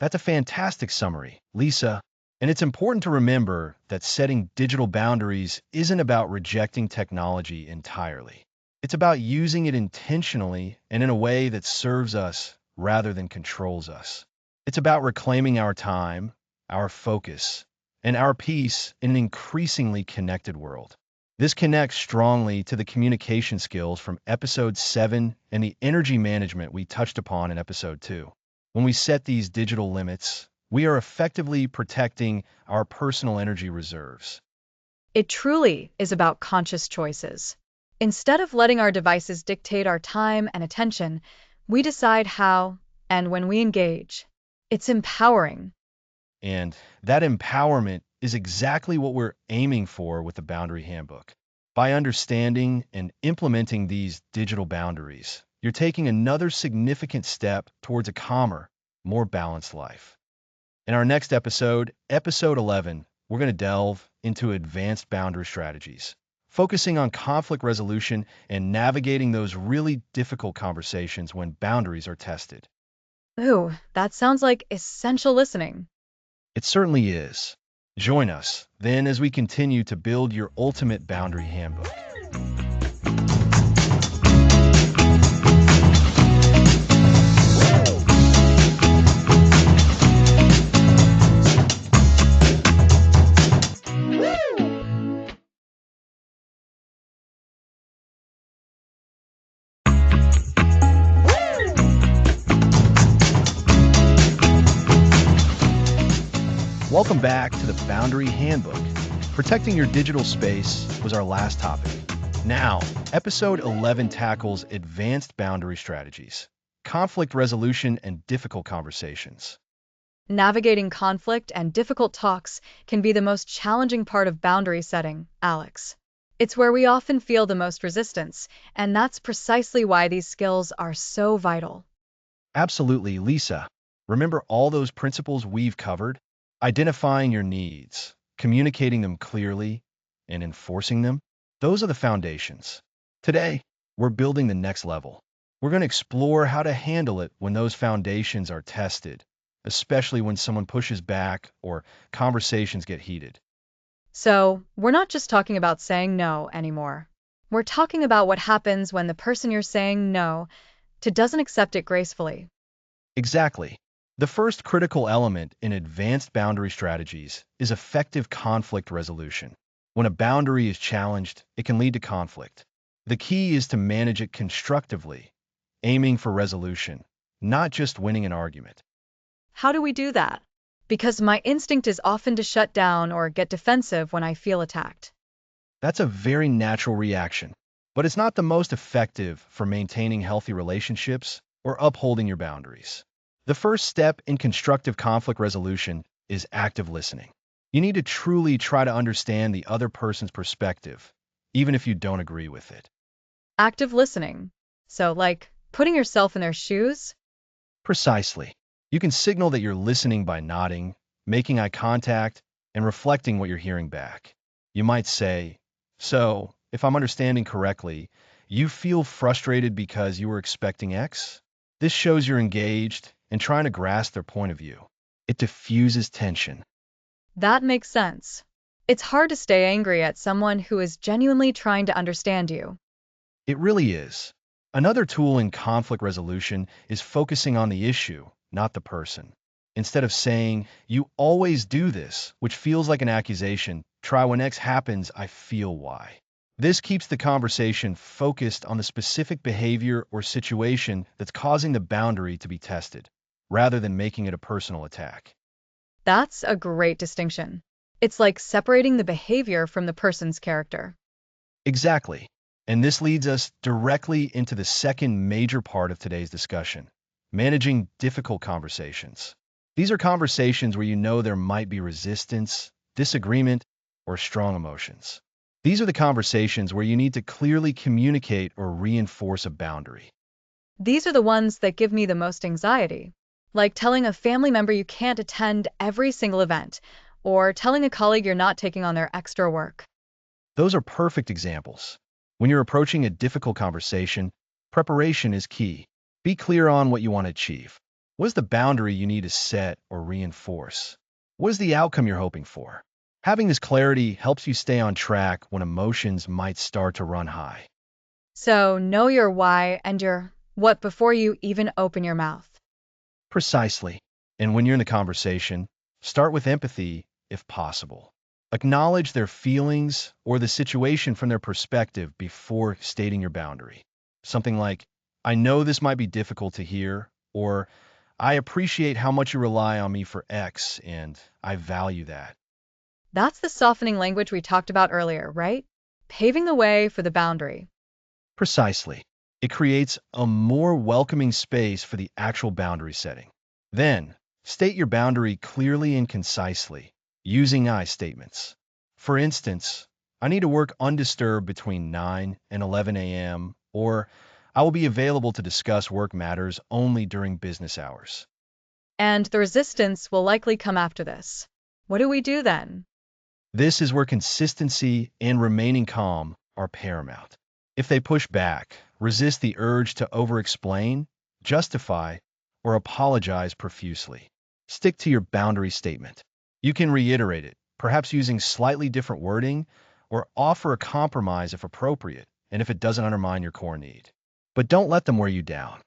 That's a fantastic summary, Lisa. And it's important to remember that setting digital boundaries isn't about rejecting technology entirely. It's about using it intentionally and in a way that serves us rather than controls us. It's about reclaiming our time, our focus, and our peace in an increasingly connected world. This connects strongly to the communication skills from episode 7 and the energy management we touched upon in episode 2. When we set these digital limits, we are effectively protecting our personal energy reserves. It truly is about conscious choices. Instead of letting our devices dictate our time and attention, we decide how and when we engage. It's empowering. And that empowerment is exactly what we're aiming for with the Boundary Handbook. By understanding and implementing these digital boundaries, you're taking another significant step towards a calmer, more balanced life. In our next episode, episode 11, we're going to delve into advanced boundary strategies, focusing on conflict resolution and navigating those really difficult conversations when boundaries are tested. Ooh, that sounds like essential listening. It certainly is. Join us, then, as we continue to build your ultimate boundary handbook. Welcome back to the Boundary Handbook. Protecting your digital space was our last topic. Now, episode 11 tackles advanced boundary strategies, conflict resolution, and difficult conversations. Navigating conflict and difficult talks can be the most challenging part of boundary setting, Alex. It's where we often feel the most resistance, and that's precisely why these skills are so vital. Absolutely, Lisa. Remember all those principles we've covered? Identifying your needs, communicating them clearly, and enforcing them? Those are the foundations. Today, we're building the next level. We're going to explore how to handle it when those foundations are tested, especially when someone pushes back or conversations get heated. So, we're not just talking about saying no anymore. We're talking about what happens when the person you're saying no to doesn't accept it gracefully. Exactly. The first critical element in advanced boundary strategies is effective conflict resolution. When a boundary is challenged, it can lead to conflict. The key is to manage it constructively, aiming for resolution, not just winning an argument. How do we do that? Because my instinct is often to shut down or get defensive when I feel attacked. That's a very natural reaction, but it's not the most effective for maintaining healthy relationships or upholding your boundaries. The first step in constructive conflict resolution is active listening. You need to truly try to understand the other person's perspective, even if you don't agree with it. Active listening. So, like putting yourself in their shoes? Precisely. You can signal that you're listening by nodding, making eye contact, and reflecting what you're hearing back. You might say, "So, if I'm understanding correctly, you feel frustrated because you were expecting X?" This shows you're engaged and trying to grasp their point of view. It diffuses tension. That makes sense. It's hard to stay angry at someone who is genuinely trying to understand you. It really is. Another tool in conflict resolution is focusing on the issue, not the person. Instead of saying, "You always do this," which feels like an accusation, try, "When X happens, I feel Y." This keeps the conversation focused on the specific behavior or situation that's causing the boundary to be tested, rather than making it a personal attack. That's a great distinction. It's like separating the behavior from the person's character. Exactly. And this leads us directly into the second major part of today's discussion, managing difficult conversations. These are conversations where you know there might be resistance, disagreement, or strong emotions. These are the conversations where you need to clearly communicate or reinforce a boundary. These are the ones that give me the most anxiety, like telling a family member you can't attend every single event, or telling a colleague you're not taking on their extra work. Those are perfect examples. When you're approaching a difficult conversation, preparation is key. Be clear on what you want to achieve. What is the boundary you need to set or reinforce? What is the outcome you're hoping for? Having this clarity helps you stay on track when emotions might start to run high. So know your why and your what before you even open your mouth. Precisely. And when you're in the conversation, start with empathy if possible. Acknowledge their feelings or the situation from their perspective before stating your boundary. Something like, "I know this might be difficult to hear," or "I appreciate how much you rely on me for X, and I value that." That's the softening language we talked about earlier, right? Paving the way for the boundary. Precisely. It creates a more welcoming space for the actual boundary setting. Then, state your boundary clearly and concisely, using I statements. For instance, "I need to work undisturbed between 9 and 11 a.m., or I will be available to discuss work matters only during business hours." And the resistance will likely come after this. What do we do then? This is where consistency and remaining calm are paramount. If they push back, resist the urge to over-explain, justify, or apologize profusely. Stick to your boundary statement. You can reiterate it, perhaps using slightly different wording, or offer a compromise if appropriate, and if it doesn't undermine your core need. But don't let them wear you down.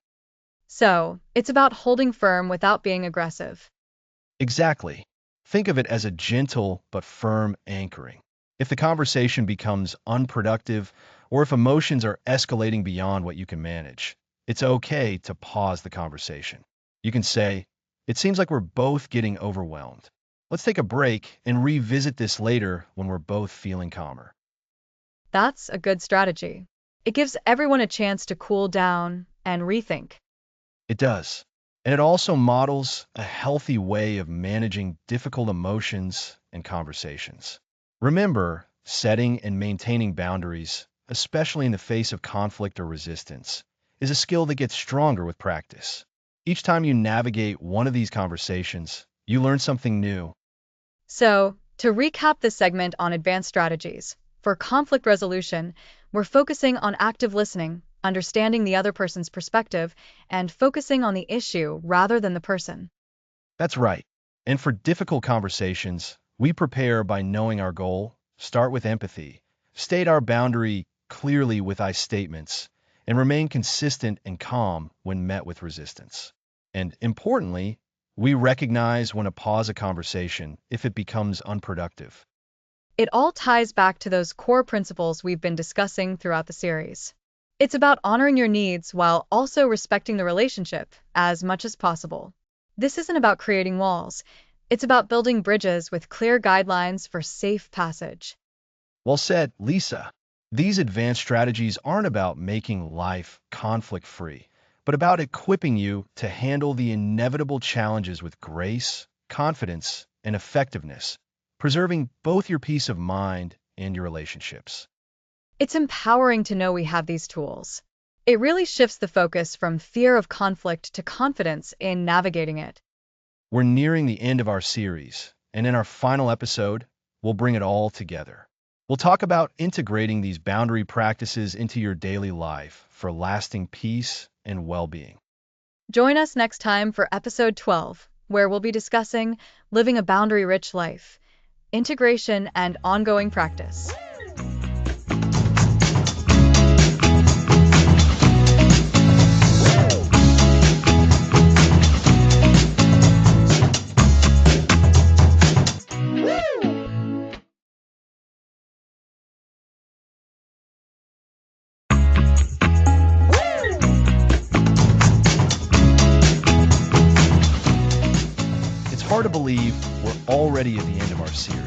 So, it's about holding firm without being aggressive. Exactly. Think of it as a gentle but firm anchoring. If the conversation becomes unproductive, or if emotions are escalating beyond what you can manage, it's okay to pause the conversation. You can say, "It seems like we're both getting overwhelmed. Let's take a break and revisit this later when we're both feeling calmer." That's a good strategy. It gives everyone a chance to cool down and rethink. It does. And it also models a healthy way of managing difficult emotions and conversations. Remember, setting and maintaining boundaries, especially in the face of conflict or resistance, is a skill that gets stronger with practice. Each time you navigate one of these conversations, you learn something new. So, to recap this segment on advanced strategies, for conflict resolution, we're focusing on active listening, understanding the other person's perspective, and focusing on the issue rather than the person. That's right. And for difficult conversations, we prepare by knowing our goal, start with empathy, state our boundary clearly with I statements, and remain consistent and calm when met with resistance. And importantly, we recognize when to pause a conversation if it becomes unproductive. It all ties back to those core principles we've been discussing throughout the series. It's about honoring your needs while also respecting the relationship as much as possible. This isn't about creating walls. It's about building bridges with clear guidelines for safe passage. Well said, Lisa. These advanced strategies aren't about making life conflict-free, but about equipping you to handle the inevitable challenges with grace, confidence, and effectiveness, preserving both your peace of mind and your relationships. It's empowering to know we have these tools. It really shifts the focus from fear of conflict to confidence in navigating it. We're nearing the end of our series, and in our final episode, we'll bring it all together. We'll talk about integrating these boundary practices into your daily life for lasting peace and well-being. Join us next time for episode 12, where we'll be discussing living a boundary rich life, integration, and ongoing practice. It's hard to believe we're already at the end of our series.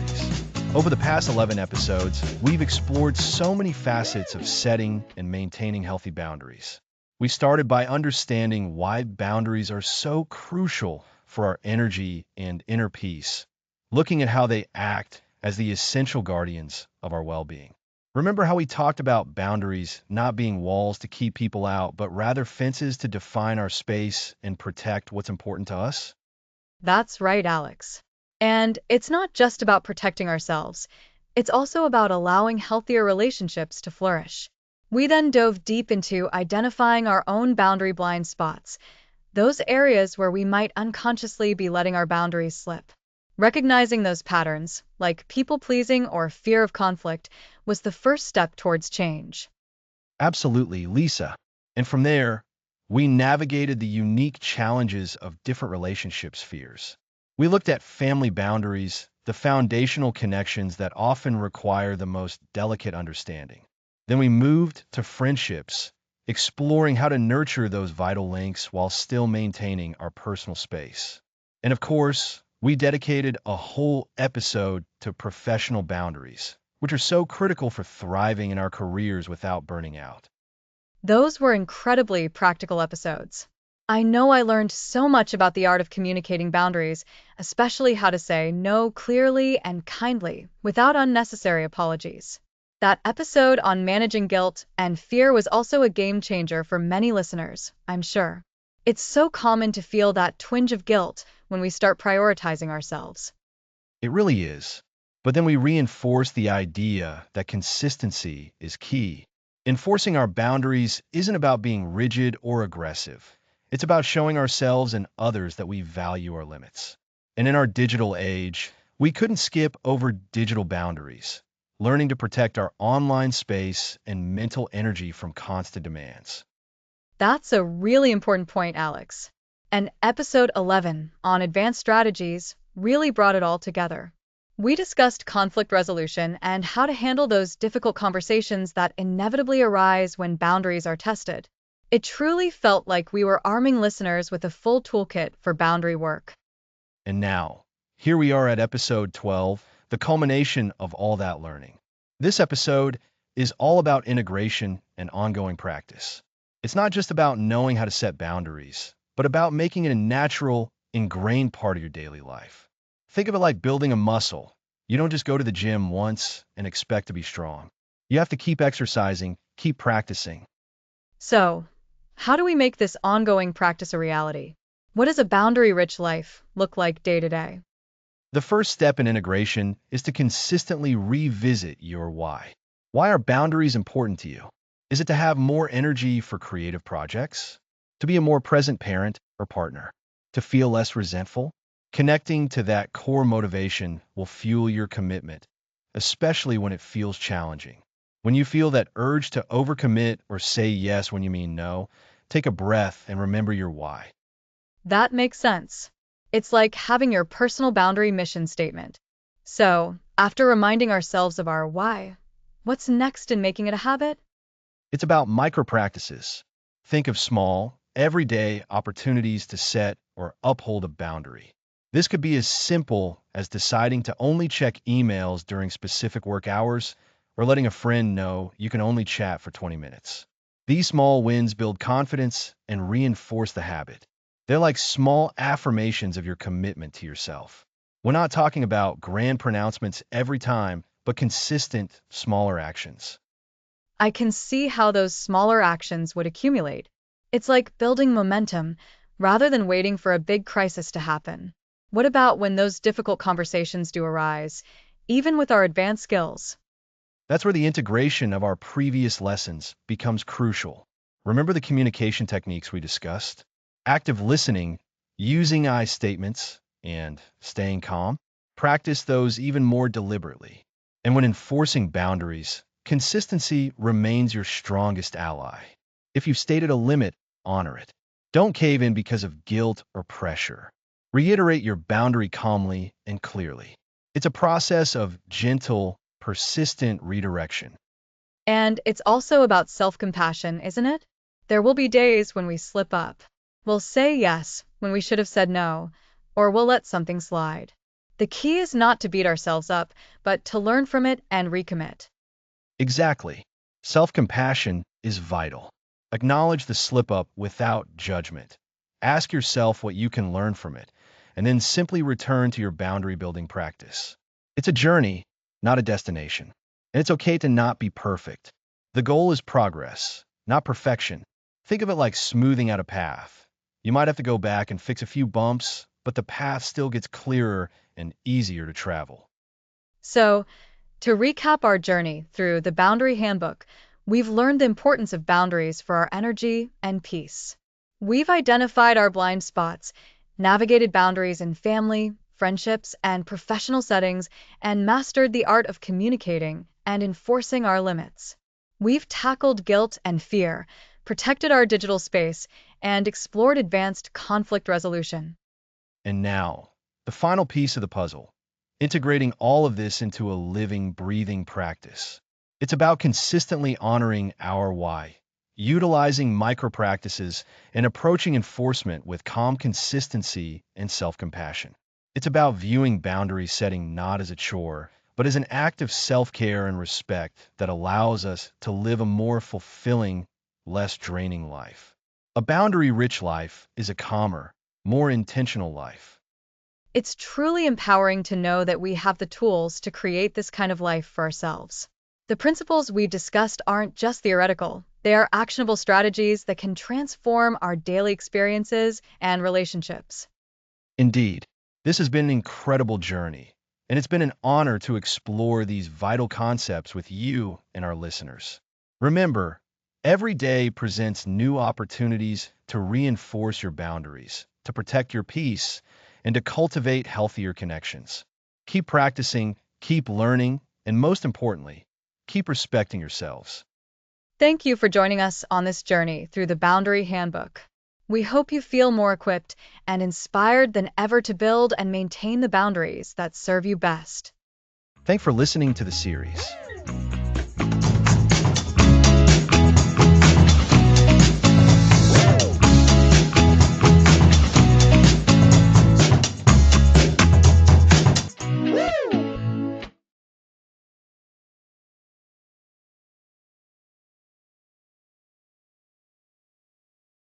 Over the past 11 episodes, we've explored so many facets of setting and maintaining healthy boundaries. We started by understanding why boundaries are so crucial for our energy and inner peace, looking at how they act as the essential guardians of our well-being. Remember how we talked about boundaries not being walls to keep people out, but rather fences to define our space and protect what's important to us? That's right, Alex. And it's not just about protecting ourselves, it's also about allowing healthier relationships to flourish. We then dove deep into identifying our own boundary blind spots, those areas where we might unconsciously be letting our boundaries slip. Recognizing those patterns, like people pleasing or fear of conflict, was the first step towards change. Absolutely, Lisa. And from there, we navigated the unique challenges of different relationship spheres. We looked at family boundaries, the foundational connections that often require the most delicate understanding. Then we moved to friendships, exploring how to nurture those vital links while still maintaining our personal space. And of course, we dedicated a whole episode to professional boundaries, which are so critical for thriving in our careers without burning out. Those were incredibly practical episodes. I know I learned so much about the art of communicating boundaries, especially how to say no clearly and kindly without unnecessary apologies. That episode on managing guilt and fear was also a game changer for many listeners, I'm sure. It's so common to feel that twinge of guilt when we start prioritizing ourselves. It really is. But then we reinforce the idea that consistency is key. Enforcing our boundaries isn't about being rigid or aggressive. It's about showing ourselves and others that we value our limits. And in our digital age, we couldn't skip over digital boundaries, learning to protect our online space and mental energy from constant demands. That's a really important point, Alex. And episode 11 on advanced strategies really brought it all together. We discussed conflict resolution and how to handle those difficult conversations that inevitably arise when boundaries are tested. It truly felt like we were arming listeners with a full toolkit for boundary work. And now, here we are at episode 12, the culmination of all that learning. This episode is all about integration and ongoing practice. It's not just about knowing how to set boundaries, but about making it a natural, ingrained part of your daily life. Think of it like building a muscle. You don't just go to the gym once and expect to be strong. You have to keep exercising, keep practicing. So, how do we make this ongoing practice a reality? What does a boundary-rich life look like day to day? The first step in integration is to consistently revisit your why. Why are boundaries important to you? Is it to have more energy for creative projects? To be a more present parent or partner? To feel less resentful? Connecting to that core motivation will fuel your commitment, especially when it feels challenging. When you feel that urge to overcommit or say yes when you mean no, take a breath and remember your why. That makes sense. It's like having your personal boundary mission statement. So, after reminding ourselves of our why, what's next in making it a habit? It's about micro practices. Think of small, everyday opportunities to set or uphold a boundary. This could be as simple as deciding to only check emails during specific work hours or letting a friend know you can only chat for 20 minutes. These small wins build confidence and reinforce the habit. They're like small affirmations of your commitment to yourself. We're not talking about grand pronouncements every time, but consistent, smaller actions. I can see how those smaller actions would accumulate. It's like building momentum rather than waiting for a big crisis to happen. What about when those difficult conversations do arise, even with our advanced skills? That's where the integration of our previous lessons becomes crucial. Remember the communication techniques we discussed? Active listening, using I statements, and staying calm? Practice those even more deliberately. And when enforcing boundaries, consistency remains your strongest ally. If you've stated a limit, honor it. Don't cave in because of guilt or pressure. Reiterate your boundary calmly and clearly. It's a process of gentle, persistent redirection. And it's also about self-compassion, isn't it? There will be days when we slip up. We'll say yes when we should have said no, or we'll let something slide. The key is not to beat ourselves up, but to learn from it and recommit. Exactly. Self-compassion is vital. Acknowledge the slip-up without judgment. Ask yourself what you can learn from it, and then simply return to your boundary-building practice. It's a journey, not a destination. And it's okay to not be perfect. The goal is progress, not perfection. Think of it like smoothing out a path. You might have to go back and fix a few bumps, but the path still gets clearer and easier to travel. So, to recap our journey through the Boundary Handbook, we've learned the importance of boundaries for our energy and peace. We've identified our blind spots, navigated boundaries in family, friendships, and professional settings, and mastered the art of communicating and enforcing our limits. We've tackled guilt and fear, protected our digital space, and explored advanced conflict resolution. And now, the final piece of the puzzle, integrating all of this into a living, breathing practice. It's about consistently honoring our why, utilizing micro practices, and approaching enforcement with calm consistency and self-compassion. It's about viewing boundary setting not as a chore, but as an act of self-care and respect that allows us to live a more fulfilling, less draining life. A boundary-rich life is a calmer, more intentional life. It's truly empowering to know that we have the tools to create this kind of life for ourselves. The principles we discussed aren't just theoretical, they are actionable strategies that can transform our daily experiences and relationships. Indeed, this has been an incredible journey, and it's been an honor to explore these vital concepts with you and our listeners. Remember, every day presents new opportunities to reinforce your boundaries, to protect your peace, and to cultivate healthier connections. Keep practicing, keep learning, and most importantly, keep respecting yourselves. Thank you for joining us on this journey through the Boundary Handbook. We hope you feel more equipped and inspired than ever to build and maintain the boundaries that serve you best. Thanks for listening to the series.